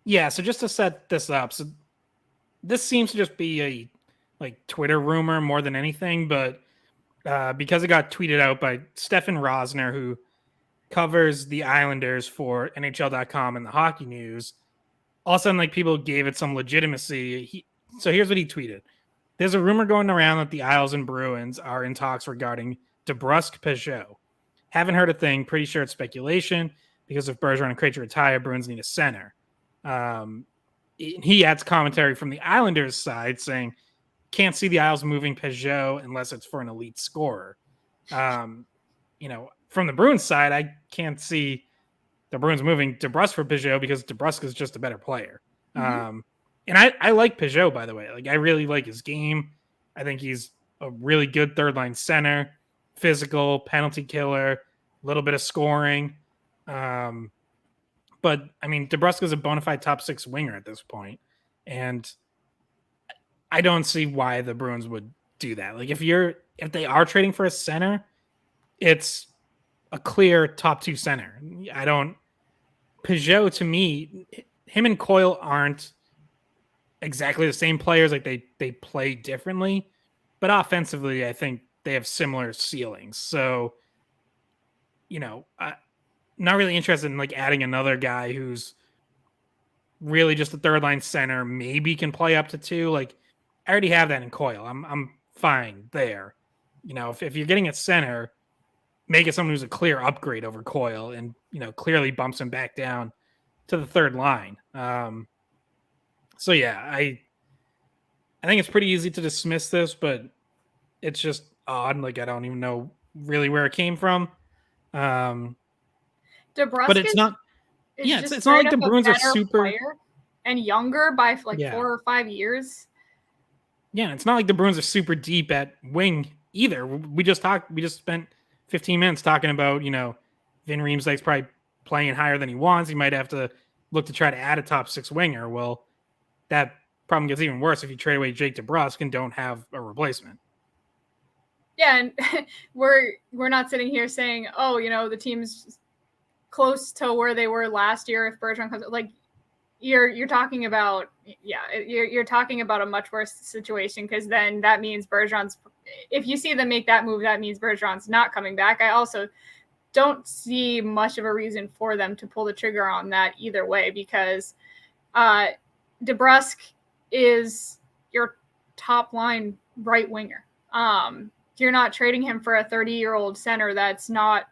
Yeah, so just to set this up, so this seems to just be a like Twitter rumor more than anything, but because it got tweeted out by Stefan Rosner, who covers the Islanders for NHL.com and the Hockey News, all of a sudden like people gave it some legitimacy. So here's what he tweeted. There's a rumor going around that the Isles and Bruins are in talks regarding DeBrusk Pageau. Haven't heard a thing. Pretty sure it's speculation because if Bergeron and Krejci retire, Bruins need a center. He adds commentary from the Islanders side saying, can't see the Isles moving Pageau unless it's for an elite scorer. From the Bruins side, I can't see the Bruins moving DeBrusk for Pageau because DeBrusk is just a better player. Mm-hmm. And I like Pageau, by the way. Like, I really like his game. I think he's a really good third-line center, physical, penalty killer, a little bit of scoring. But, I mean, DeBrusk is a bona fide top six winger at this point. And I don't see why the Bruins would do that. Like, if they are trading for a center, it's a clear top two center. Pageau, to me, him and Coyle aren't exactly the same players. Like, they play differently. But offensively, I think they have similar ceilings. So, not really interested in like adding another guy who's really just a third line center, maybe can play up to two. Like I already have that in Coyle. I'm fine there. If you're getting a center, make it someone who's a clear upgrade over Coyle and, clearly bumps him back down to the third line. So yeah, I think it's pretty easy to dismiss this, but it's just odd. Like I don't even know really where it came from. DeBrusk, but it's not. Yeah, it's not like the Bruins are super and younger by like 4 or 5 years. Yeah, it's not like the Bruins are super deep at wing either. We just spent 15 minutes talking about Vin Riemsdyk's probably playing higher than he wants. He might have to look to try to add a top six winger. Well, that problem gets even worse if you trade away Jake DeBrusk and don't have a replacement. Yeah, and we're not sitting here saying, oh, the team's close to where they were last year if Bergeron comes. Like you're talking about, you're talking about a much worse situation because then that means Bergeron's. If you see them make that move, that means Bergeron's not coming back. I also don't see much of a reason for them to pull the trigger on that either way because DeBrusk is your top line right winger. You're not trading him for a 30-year-old center that's not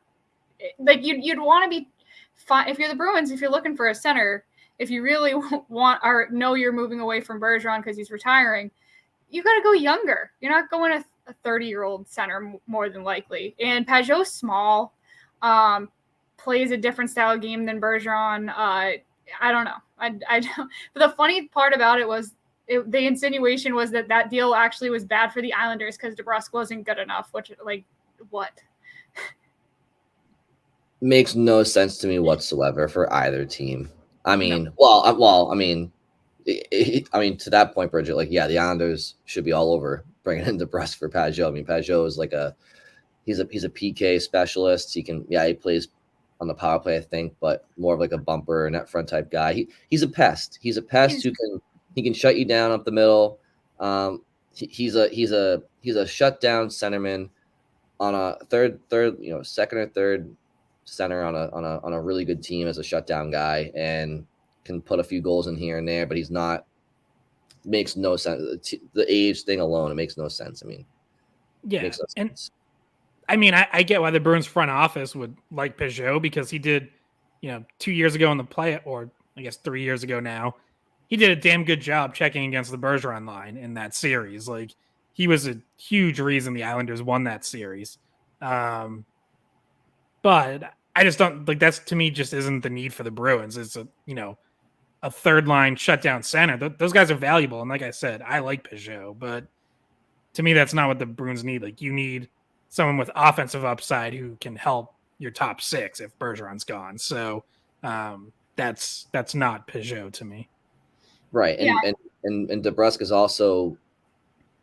like you'd want to be fine if you're the Bruins. If you're looking for a center, if you really want or know you're moving away from Bergeron because he's retiring, you got to go younger. You're not going a 30-year-old center more than likely. And Pageau's small, plays a different style game than Bergeron. I don't know. I don't. But the funny part about it was the insinuation was that deal actually was bad for the Islanders because DeBrusk wasn't good enough. Which, like, what? Makes no sense to me whatsoever for either team. I mean, no. I mean, to that point, Bridgette, like, yeah, the Islanders should be all over bringing in DeBrusk for Pageau. I mean, Pageau is like he's a PK specialist. He plays on the power play, I think, but more of like a bumper net front type guy. He's a pest. He's a pest he can shut you down up the middle. He's a shutdown centerman on a third, second or third center on a really good team as a shutdown guy and can put a few goals in here and there, but he's not. Makes no sense. The age thing alone, it makes no sense. I mean, yeah, makes no sense. I mean, I get why the Bruins front office would like Peugeot because he did, 2 years ago in the play, or I guess 3 years ago now, he did a damn good job checking against the Bergeron line in that series. Like, he was a huge reason the Islanders won that series. But I just don't like that's to me just isn't the need for the Bruins. It's a third line shutdown center. Those guys are valuable, and like I said, I like Peugeot, but to me, that's not what the Bruins need. Like, you need someone with offensive upside who can help your top six if Bergeron's gone. So that's not Peugeot to me. Right. Yeah. And DeBrusk is also,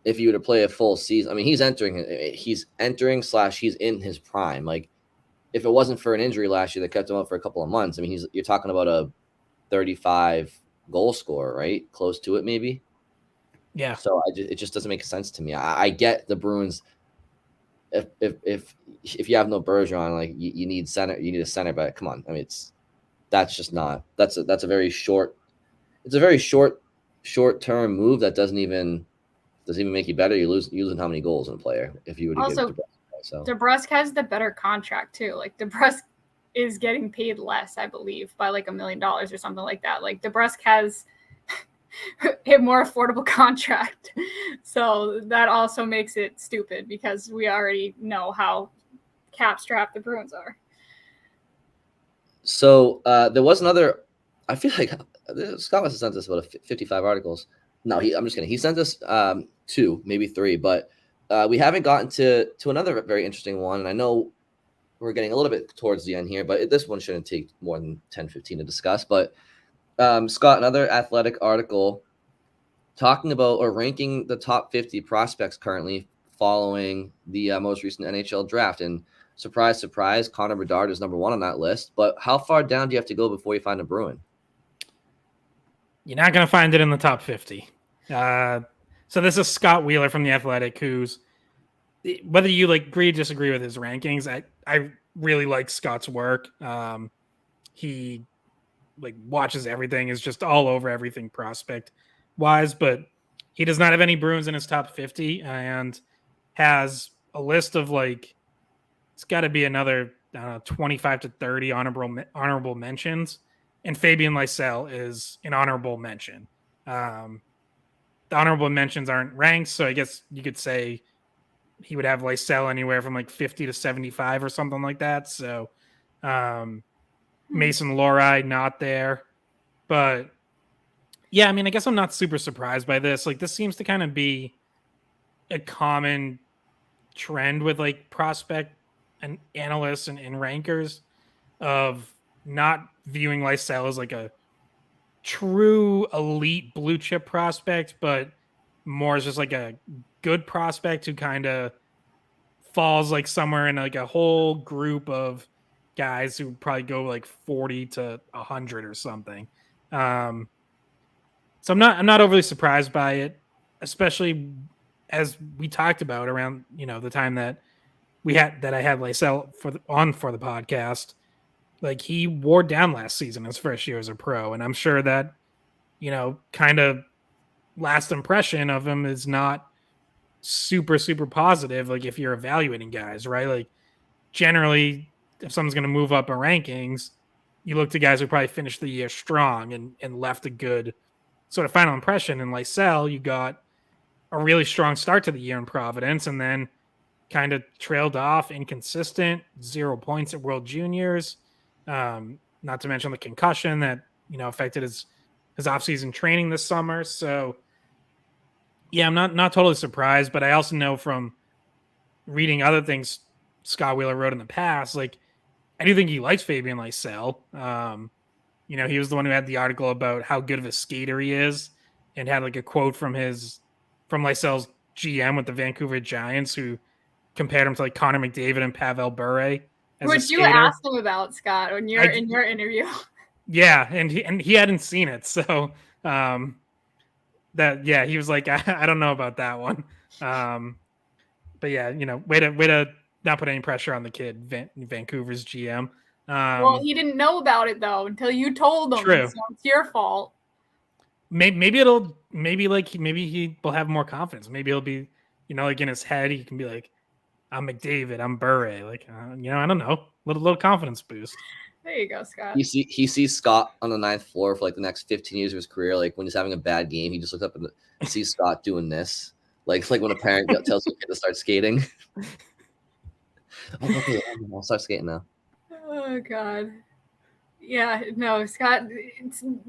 if you were to play a full season, I mean, he's entering / he's in his prime. Like, if it wasn't for an injury last year that kept him up for a couple of months, I mean, you're talking about a 35 goal scorer, right? Close to it, maybe. Yeah. So it just doesn't make sense to me. I get the Bruins. If you have no Bergeron, like you need a center, but come on, I mean, that's just not. That's a very short. It's a very short term move that doesn't even make you better. You're losing how many goals in a player if you were to Also, give DeBrusk. So DeBrusk has the better contract too. Like, DeBrusk is getting paid less, I believe, by like $1 million or something like that. Like, DeBrusk has a more affordable contract. So that also makes it stupid because we already know how cap strapped the Bruins are. So there was another. I feel like Scott must have sent us about 55 articles. No, I'm just kidding. He sent us 2, maybe 3, but we haven't gotten to another very interesting one. And I know we're getting a little bit towards the end here, but this one shouldn't take more than 10, 15 to discuss. But Scott, another Athletic article talking about or ranking the top 50 prospects currently following the most recent NHL draft. And surprise, surprise, Connor Bedard is number 1 on that list. But how far down do you have to go before you find a Bruin? You're not going to find it in the top 50. So this is Scott Wheeler from The Athletic, who's, whether you agree or disagree with his rankings, I really like Scott's work. He watches everything, is just all over everything prospect wise, but he does not have any Bruins in his top 50 and has a list of it's got to be another 25 to 30 honorable mentions, and Fabian Lysell is an honorable mention. The honorable mentions aren't ranked, so I guess you could say he would have Lysell anywhere from 50 to 75 or something like that. So Mason Lohrei not there, but yeah, I mean, I guess I'm not super surprised by this. This seems to kind of be a common trend with prospect and analysts and rankers of not viewing Lysell as a true elite blue chip prospect, but more as just a good prospect who kind of falls somewhere in a whole group of guys who probably go 40 to 100 or something. So I'm not overly surprised by it, especially as we talked about around the time that I had Lysell for the podcast. He wore down last season, his first year as a pro, and I'm sure that kind of last impression of him is not super positive. If you're evaluating guys, right? Generally, if someone's going to move up in rankings, you look to guys who probably finished the year strong and left a good sort of final impression. In Lysell, you got a really strong start to the year in Providence and then kind of trailed off, inconsistent, 0 points at World Juniors. Not to mention the concussion that, affected his offseason training this summer. So yeah, I'm not totally surprised, but I also know from reading other things Scott Wheeler wrote in the past, I do think he likes Fabian Lysell. He was the one who had the article about how good of a skater he is and had a quote from Lysell's GM with the Vancouver Giants who compared him to Connor McDavid and Pavel Bure. Which you asked him about, Scott, in your interview. Yeah, and he hadn't seen it. So he was like, I don't know about that one. But yeah, way to not put any pressure on the kid, Vancouver's GM. Well, he didn't know about it though until you told him. True. So it's your fault. Maybe he will have more confidence. Maybe he'll be, in his head, he can be I'm McDavid, I'm Bure. Like, I don't know, little confidence boost. There you go, Scott. He sees Scott on the 9th floor for like the next 15 years of his career. Like when he's having a bad game, he just looks up and sees Scott doing this. Like when a parent tells a kid to start skating. Okay, I'll start skating now. Oh God. Yeah, no, Scott,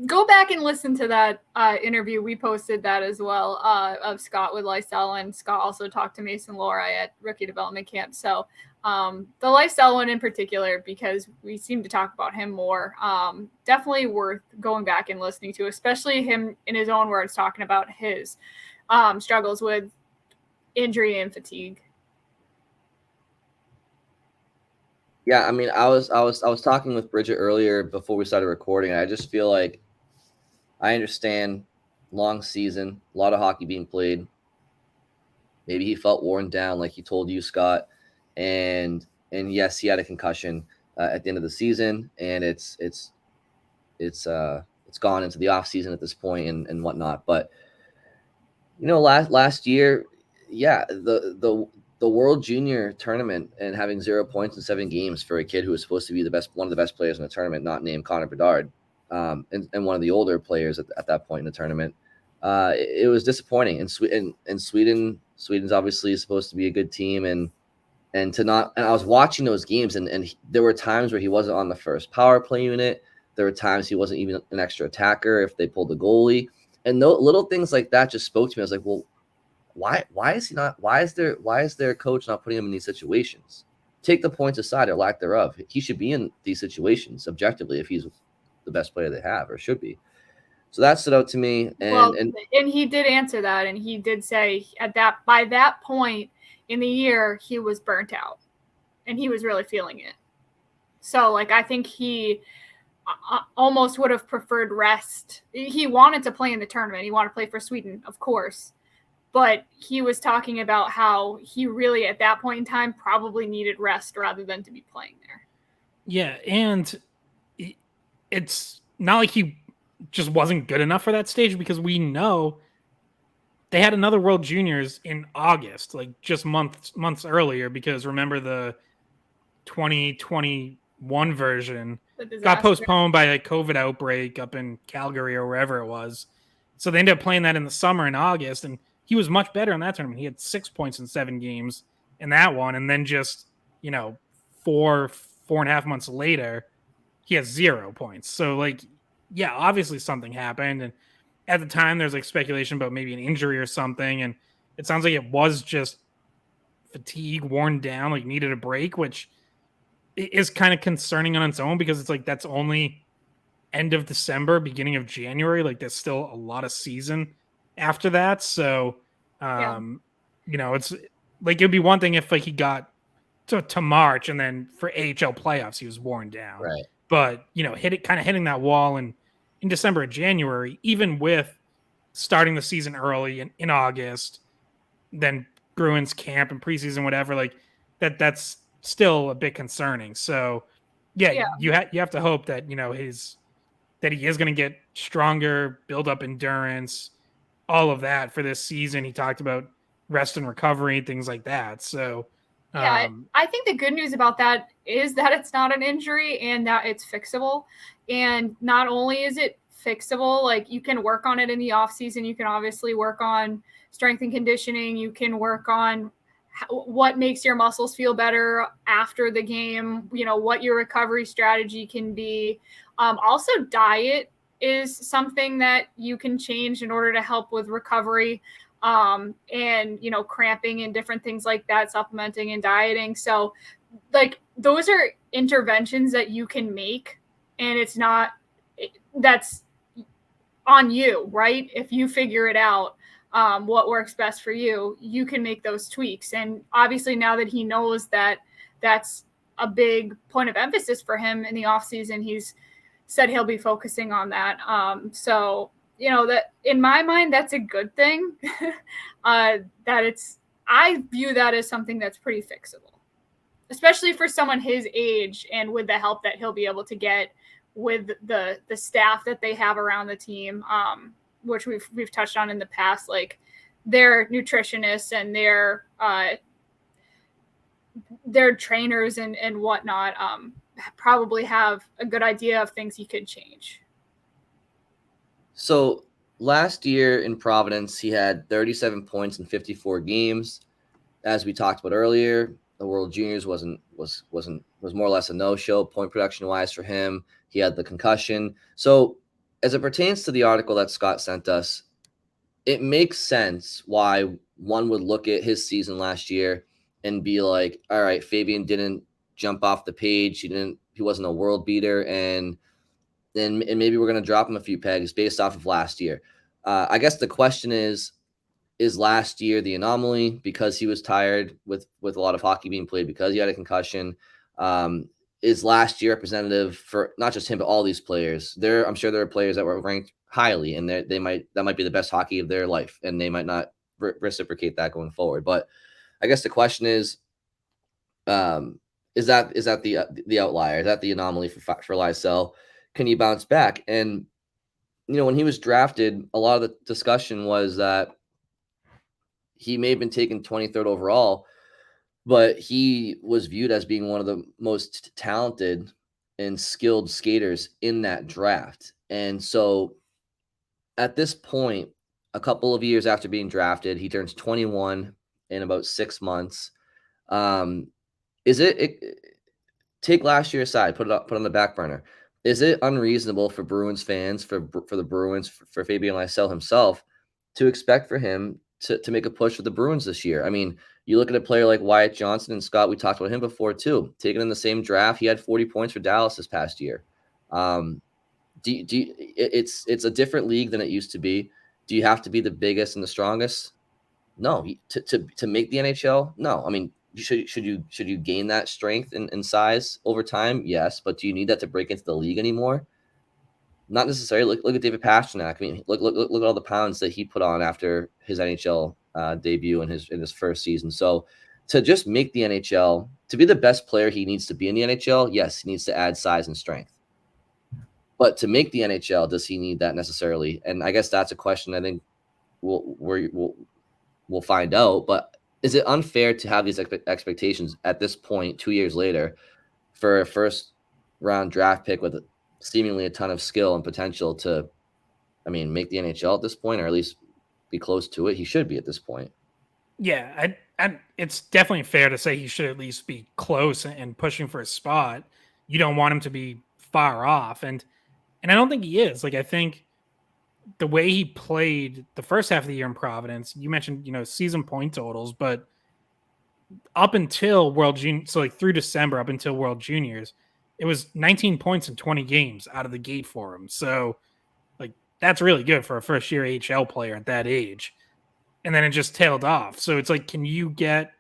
go back and listen to that interview. We posted that as well of Scott with Lysell, and Scott also talked to Mason Lohrei at rookie development camp. So the Lysell one in particular, because we seem to talk about him more, definitely worth going back and listening to, especially him in his own words talking about his struggles with injury and fatigue. Yeah, I mean, I was talking with Bridgette earlier before we started recording. I just feel like I understand long season, a lot of hockey being played. Maybe he felt worn down, like he told you, Scott, and yes, he had a concussion at the end of the season, and it's gone into the off season at this point and whatnot. But last year, yeah, the World Junior tournament and having 0 points in 7 games for a kid who was supposed to be one of the best players in the tournament, not named Connor Bedard, and one of the older players at that point in the tournament. It was disappointing. And Sweden's obviously supposed to be a good team, and I was watching those games, and there were times where he wasn't on the first power play unit. There were times he wasn't even an extra attacker if they pulled the goalie, and little things like that just spoke to me. I was like, well, why is he not? Why is their coach not putting him in these situations? Take the points aside or lack thereof. He should be in these situations objectively if he's the best player they have or should be. So that stood out to me. And he did answer that, and he did say by that point in the year he was burnt out, and he was really feeling it. So like I think he almost would have preferred rest. He wanted to play in the tournament. He wanted to play for Sweden, of course. But he was talking about how he really, at that point in time, probably needed rest rather than to be playing there. Yeah, and it's not like he just wasn't good enough for that stage, because we know they had another World Juniors in August, like just months earlier, because remember the 2021 version got postponed by a COVID outbreak up in Calgary or wherever it was. So they ended up playing that in the summer in August, and he was much better in that tournament. He had 6 points in 7 games in that one, and then just 4.5 months later, he has 0 points. So like, yeah, obviously something happened, and at the time there's like speculation about maybe an injury or something, and it sounds like it was just fatigue, worn down, like needed a break, which is kind of concerning on its own, because it's like that's only end of December, beginning of January. Like there's still a lot of season after that. So, it's like, it'd be one thing if like he got to March and then for AHL playoffs, he was worn down. right. But, hitting that wall in December and January, even with starting the season early in August, then Bruins camp and preseason, whatever, like that's still a bit concerning. So you have to hope that, that he is going to get stronger, build up endurance, all of that for this season. He talked about rest and recovery, things like that. So, I think the good news about that is that it's not an injury and that it's fixable. And not only is it fixable, like you can work on it in the off season. You can obviously work on strength and conditioning. You can work on what makes your muscles feel better after the game, what your recovery strategy can be. Also, diet is something that you can change in order to help with recovery, and cramping and different things like that, supplementing and dieting. So like those are interventions that you can make, and that's on you, right? If you figure it out, what works best for you, you can make those tweaks. And obviously now that he knows that that's a big point of emphasis for him in the off season, he's said he'll be focusing on that. So, that in my mind, that's a good thing. I view that as something that's pretty fixable, especially for someone his age and with the help that he'll be able to get with the staff that they have around the team, which we've touched on in the past, like their nutritionists and their their trainers and whatnot probably have a good idea of things he could change. So last year in Providence, he had 37 points in 54 games. As we talked about earlier, the World Juniors was more or less a no-show point production wise for him. He had the concussion. So as it pertains to the article that Scott sent us, it makes sense why one would look at his season last year and be like, all right, Fabian didn't jump off the page. He wasn't a world beater. And maybe we're going to drop him a few pegs based off of last year. I guess the question is last year the anomaly because he was tired with a lot of hockey being played because he had a concussion? Is last year representative for not just him, but all these players? I'm sure there are players that were ranked highly and that might be the best hockey of their life, and they might not reciprocate that going forward. But I guess the question is that the outlier? Is that the anomaly for Lysell? Can he bounce back? And when he was drafted, a lot of the discussion was that he may have been taken 23rd overall, but he was viewed as being one of the most talented and skilled skaters in that draft. And so at this point, a couple of years after being drafted, he turns 21 in about 6 months. Take last year aside, put on the back burner. Is it unreasonable for Bruins fans, for the Bruins, for Fabian Lysell himself, to expect for him to make a push for the Bruins this year? I mean, you look at a player like Wyatt Johnston and Scott. We talked about him before too. Taken in the same draft, he had 40 points for Dallas this past year. It's a different league than it used to be. Do you have to be the biggest and the strongest? No. To make the NHL? No. I mean, should you gain that strength and size over time? Yes, but do you need that to break into the league anymore? Not necessarily. Look at David Pastrnak. I mean, look at all the pounds that he put on after his NHL debut in his first season. So to just make the NHL, to be the best player he needs to be in the NHL, yes, he needs to add size and strength. But to make the NHL, does he need that necessarily? And I guess that's a question I think we'll find out. But is it unfair to have these expectations at this point, 2 years later, for a first round draft pick with seemingly a ton of skill and potential to, make the NHL at this point, or at least be close to it? He should be at this point. Yeah, it's definitely fair to say he should at least be close and pushing for a spot. You don't want him to be far off, and I don't think he is. Like, I think the way he played the first half of the year in Providence, you mentioned, season point totals, but up until World Juniors, so like through December, up until World Juniors, it was 19 points in 20 games out of the gate for him. So, like, that's really good for a first year AHL player at that age. And then it just tailed off. So it's like, can you get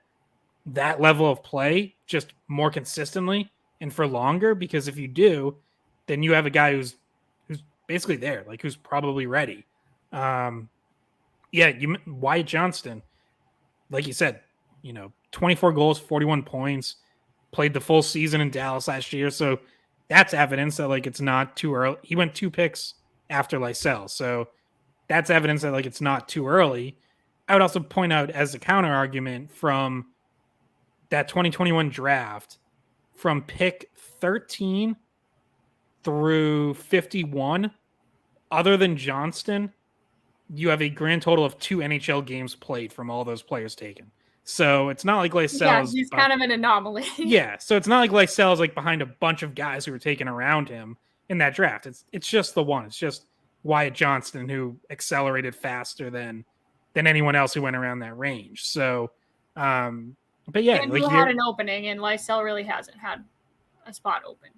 that level of play just more consistently and for longer? Because if you do, then you have a guy who's basically there, like who's probably ready. Wyatt Johnston, like you said, 24 goals, 41 points, played the full season in Dallas last year. So that's evidence that, like, it's not too early. He went 2 picks after Lysell. So that's evidence that, like, it's not too early. I would also point out, as a counter argument, from that 2021 draft, from pick 13 through 51, other than Johnston, you have a grand total of 2 NHL games played from all those players taken. So it's not like Lysell. Yeah, he's kind of an anomaly. Yeah, so it's not like Lysell is like behind a bunch of guys who were taken around him in that draft. It's just the one. It's just Wyatt Johnston, who accelerated faster than anyone else who went around that range. So, but yeah, and like, who had an opening, and Lysell really hasn't had a spot open.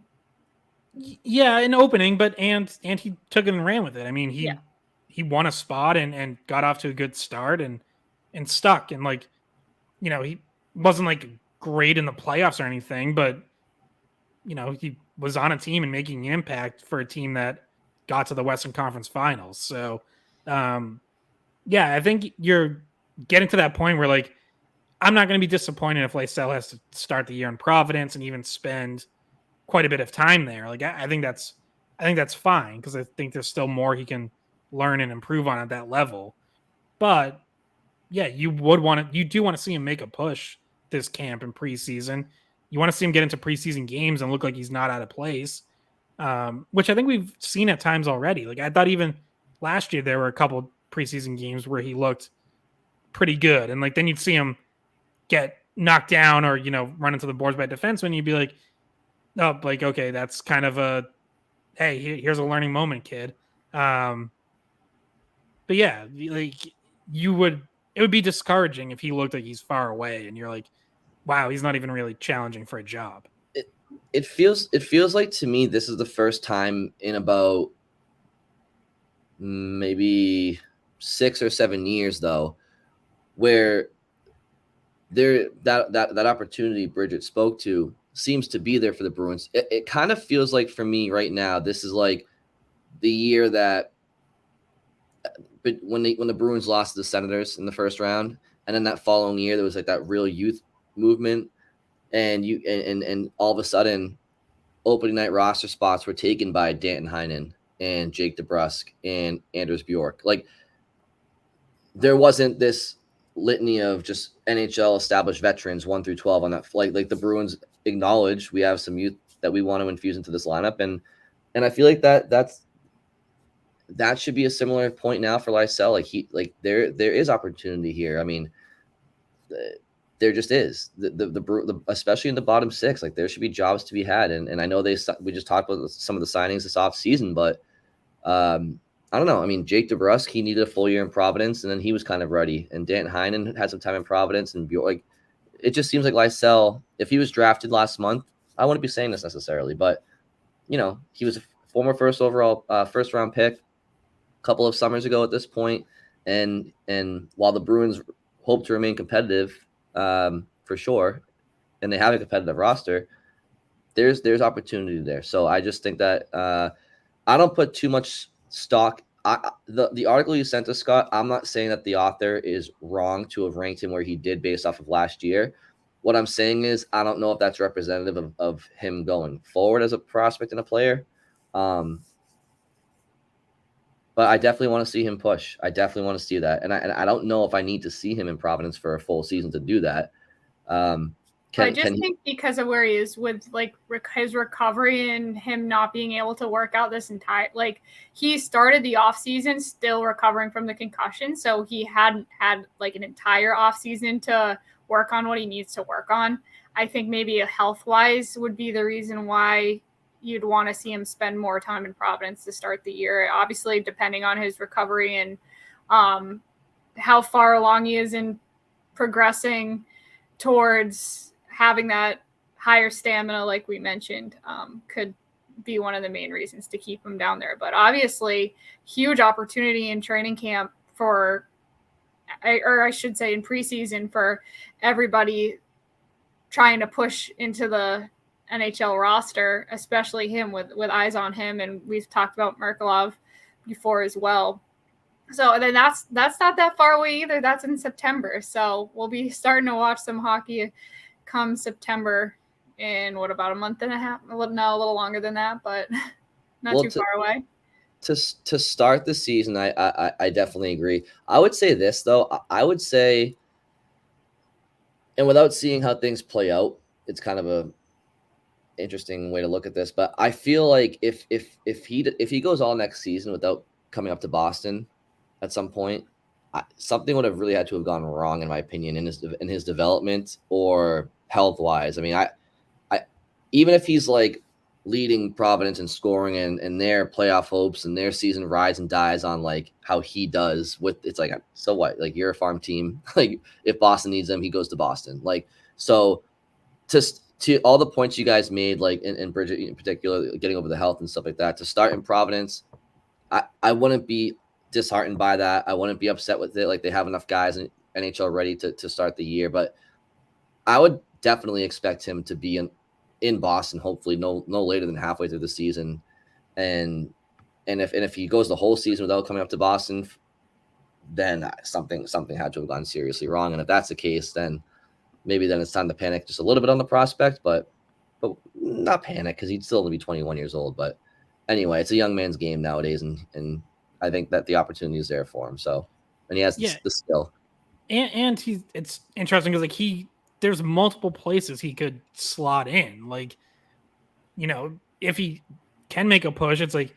Yeah, an opening, but and he took it and ran with it. I mean, he won a spot and got off to a good start and stuck. And, like, he wasn't like great in the playoffs or anything, but he was on a team and making an impact for a team that got to the Western Conference Finals. So, I think you're getting to that point where, like, I'm not going to be disappointed if Lysell has to start the year in Providence and even spend quite a bit of time there. Like, I think that's fine, because I think there's still more he can learn and improve on at that level. But yeah, you do want to see him make a push this camp in preseason. You want to see him get into preseason games and look like he's not out of place, which I think we've seen at times already. Like I thought even last year there were a couple preseason games where he looked pretty good, and like then you'd see him get knocked down or run into the boards by defenseman, and you'd be like, oh, like okay, that's kind of a hey, here's a learning moment, kid. But yeah, like it would be discouraging if he looked like he's far away and you're like, wow, he's not even really challenging for a job. It feels like to me this is the first time in about maybe 6 or 7 years though where that opportunity Bridgette spoke to seems to be there for the Bruins. It kind of feels like for me right now this is like the year that but when the Bruins lost to the Senators in the first round, and then that following year there was like that real youth movement, and all of a sudden opening night roster spots were taken by Danton Heinen and Jake DeBrusk and Anders Bjork. Like there wasn't this litany of just NHL established veterans 1 through 12 on that flight. Like the Bruins acknowledged we have some youth that we want to infuse into this lineup, and I feel like that should be a similar point now for Lysell. Like there is opportunity here. I mean, there just is the especially in the bottom six. Like there should be jobs to be had, and I know we just talked about some of the signings this offseason, but I don't know. I mean, Jake DeBrusk, he needed a full year in Providence, and then he was kind of ready. And Danton Heinen had some time in Providence, and like it just seems like Lysell, if he was drafted last month, I wouldn't be saying this necessarily, but he was a former first round pick a couple of summers ago at this point, and while the Bruins hope to remain competitive for sure, and they have a competitive roster, there's opportunity there. So I just think that I don't put too much stock. The article you sent to Scott, I'm not saying that the author is wrong to have ranked him where he did based off of last year. What I'm saying is I don't know if that's representative of him going forward as a prospect and a player. But I definitely want to see him push. I definitely want to see that. And I don't know if I need to see him in Providence for a full season to do that. I think because of where he is with like his recovery and him not being able to work out this entire, like he started the offseason still recovering from the concussion. So he hadn't had like an entire offseason to work on what he needs to work on. I think maybe a health-wise would be the reason why you'd want to see him spend more time in Providence to start the year. Obviously, depending on his recovery and how far along he is in progressing towards having that higher stamina, like we mentioned, could be one of the main reasons to keep him down there. But obviously, huge opportunity in training camp I should say in preseason for everybody trying to push into the NHL roster, especially him with eyes on him. And we've talked about Merkulov before as well. So then that's not that far away either. That's in September. So we'll be starting to watch some hockey come September in about a month and a half? No, a little longer than that, but not too far away. To start the season, I definitely agree. I would say this though. I would say, and without seeing how things play out, it's kind of a interesting way to look at this. But I feel like if he goes all next season without coming up to Boston at some point, something would have really had to have gone wrong, in my opinion, in his development or health wise. I mean, I even if he's like leading Providence in scoring and their playoff hopes and their season rides and dies on like how he does with, it's like, so what? Like you're a farm team. Like if Boston needs him, he goes to Boston. Like, so to all the points you guys made, like in Bridgette in particular, getting over the health and stuff like that, to start in Providence, I wouldn't be disheartened by that. I wouldn't be upset with it. Like they have enough guys in NHL ready to start the year, but I would definitely expect him to be in Boston, hopefully no later than halfway through the season. And if he goes the whole season without coming up to Boston, then something had to have gone seriously wrong. And if that's the case, then maybe then it's time to panic just a little bit on the prospect, but not panic because he'd still only be 21 years old. But anyway, it's a young man's game nowadays, and I think that the opportunity is there for him. So, and he has the skill. And it's interesting because like he there's multiple places he could slot in. Like, if he can make a push, it's like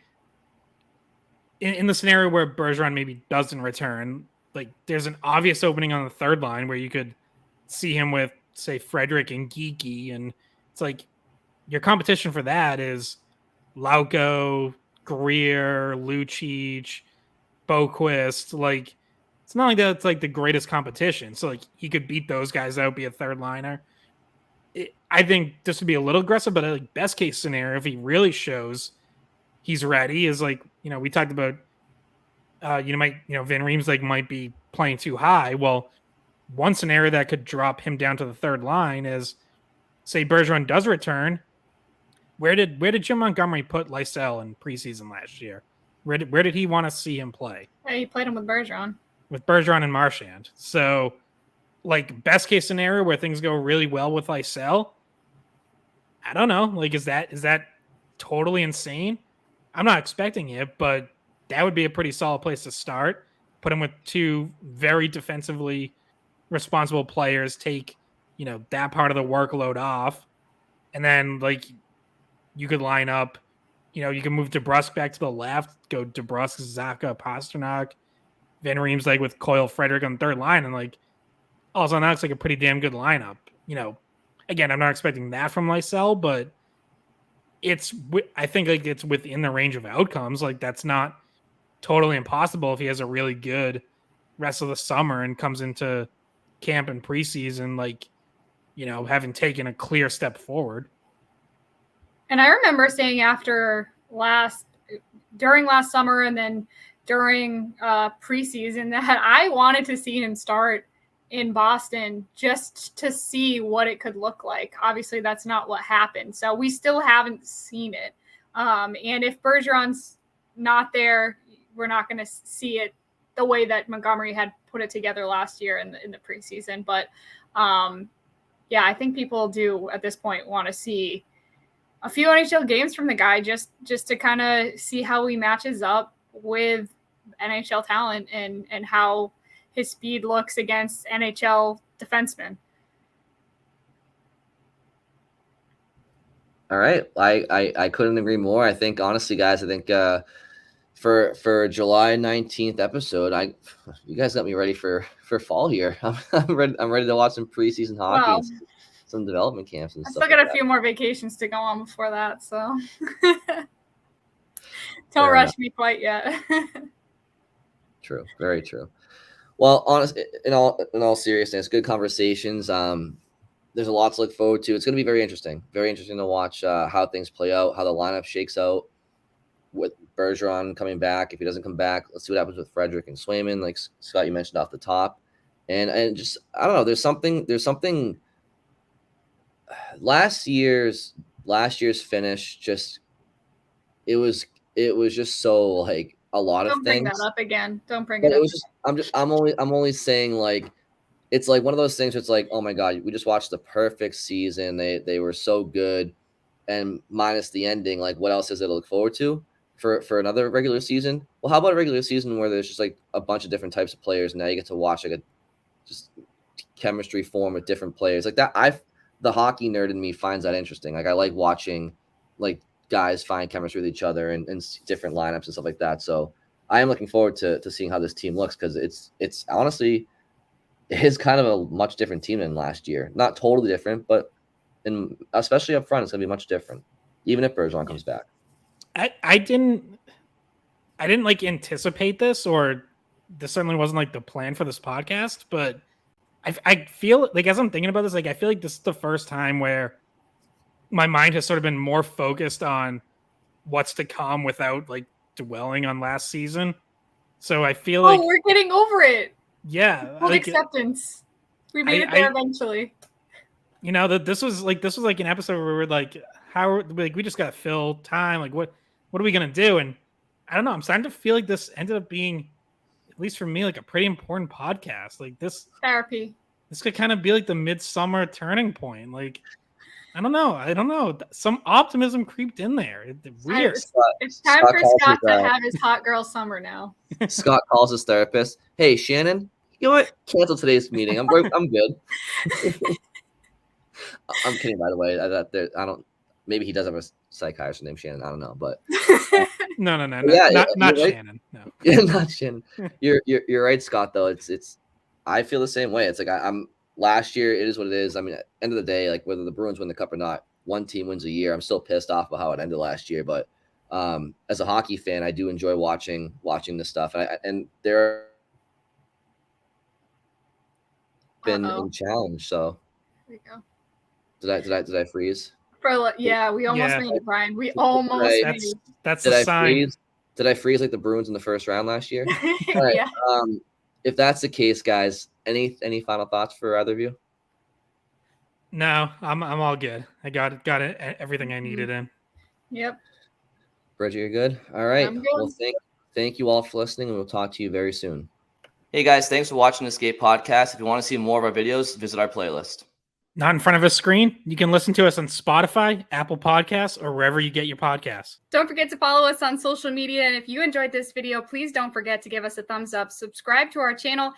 in the scenario where Bergeron maybe doesn't return, like there's an obvious opening on the third line where you could see him with, say, Frederick and Geeky, and it's like your competition for that is Lauko, Greer, Lucic, Boquist. Like, it's not like that's like the greatest competition. So like he could beat those guys out, be a third liner. I think this would be a little aggressive, but like best case scenario, if he really shows he's ready, is like, we talked about, Van Riemsdyk might be playing too high. Well, one scenario that could drop him down to the third line is, say, Bergeron does return. Where did Jim Montgomery put Lysell in preseason last year? Where did he want to see him play? Yeah, he played him with Bergeron. With Bergeron and Marchand. So, like, best case scenario where things go really well with Lysell, I don't know. Like, is that totally insane? I'm not expecting it, but that would be a pretty solid place to start. Put him with two very defensively responsible players, take, that part of the workload off. And then, like, you could line up, you can move DeBrusk back to the left, go DeBrusk, Zacha, Pasternak, Van Riemsdyk with Coyle, Frederick on the third line. And, like, all of a sudden, that looks like a pretty damn good lineup. Again, I'm not expecting that from Lysell, but I think like it's within the range of outcomes. Like, that's not totally impossible if he has a really good rest of the summer and comes into camp and preseason, like, having taken a clear step forward. And I remember saying during last summer and then during preseason that I wanted to see him start in Boston just to see what it could look like. Obviously, that's not what happened. So we still haven't seen it. And if Bergeron's not there, we're not going to see it the way that Montgomery had put it together last year in the preseason. But I think people do at this point want to see a few NHL games from the guy just to kind of see how he matches up with NHL talent and how his speed looks against NHL defensemen. All right. I couldn't agree more. I think, honestly, guys, for July 19th episode, you guys got me ready for fall here. I'm ready to watch some preseason hockey. Wow. And some development camps and I stuff. still got a few more vacations to go on before that, so don't Fair rush enough. me quite yet. True. Very true. Well, honestly, in all seriousness, good conversations. There's a lot to look forward to. It's going to be very interesting. Very interesting to watch how things play out, how the lineup shakes out with Bergeron coming back. If he doesn't come back, let's see what happens with Frederick and Swayman, like Scott, you mentioned off the top. And just, I don't know, there's something last year's finish, just it was just so, like, a lot of things. Don't bring that up again. Don't bring it up. It was just, I'm only saying, like, it's like one of those things where it's like, oh my God, we just watched the perfect season. They were so good, and minus the ending, like, what else is it to look forward to for another regular season? Well, how about a regular season where there's just like a bunch of different types of players, and now you get to watch like a just chemistry form with different players like that. The hockey nerd in me finds that interesting. Like, I like watching, like, guys find chemistry with each other and different lineups and stuff like that. So I am looking forward to seeing how this team looks, because it's honestly, it is kind of a much different team than last year. Not totally different, but especially up front, it's going to be much different, even if Bergeron comes back. I didn't like anticipate this, or this certainly wasn't like the plan for this podcast, but I feel like, as I'm thinking about this, like, I feel like this is the first time where my mind has sort of been more focused on what's to come without, like, dwelling on last season. So I feel like we're getting over it. Yeah. Full acceptance. We made it there eventually. This was like an episode where we're like, we just got to fill time. Like, what are we going to do? And I don't know. I'm starting to feel like this ended up being, at least for me, like a pretty important podcast. Like, this therapy. This could kind of be like the midsummer turning point. Like, I don't know. Some optimism creeped in there. It's weird. It's time for Scott to have his hot girl summer now. Scott calls his therapist. Hey, Shannon, you know what? Cancel today's meeting. I'm good. I'm kidding, by the way. I don't. Maybe he does have a psychiatrist named Shannon. I don't know, but No, yeah, not you're right. Shannon. No, Yeah, not Shannon. You're right, Scott. Though it's I feel the same way. It's like I'm last year. It is what it is. I mean, at the end of the day, like whether the Bruins win the cup or not, one team wins a year. I'm still pissed off about how it ended last year, but as a hockey fan, I do enjoy watching this stuff, and there been in challenge. So There we go. did I freeze? Yeah, we almost Yeah. made it, Brian. We almost made it. That's Did the I sign. freeze? Did I freeze like the Bruins in the first round last year? All right. Yeah. If that's the case, guys, any final thoughts for either of you? No, I'm all good. I got it, everything I needed in. Yep. Bridget, you're good? All right. I'm good. Well, thank you all for listening, and we'll talk to you very soon. Hey, guys, thanks for watching the Skate Podcast. If you want to see more of our videos, visit our playlist. Not in front of a screen. You can listen to us on Spotify, Apple Podcasts, or wherever you get your podcasts. Don't forget to follow us on social media. And if you enjoyed this video, please don't forget to give us a thumbs up, subscribe to our channel,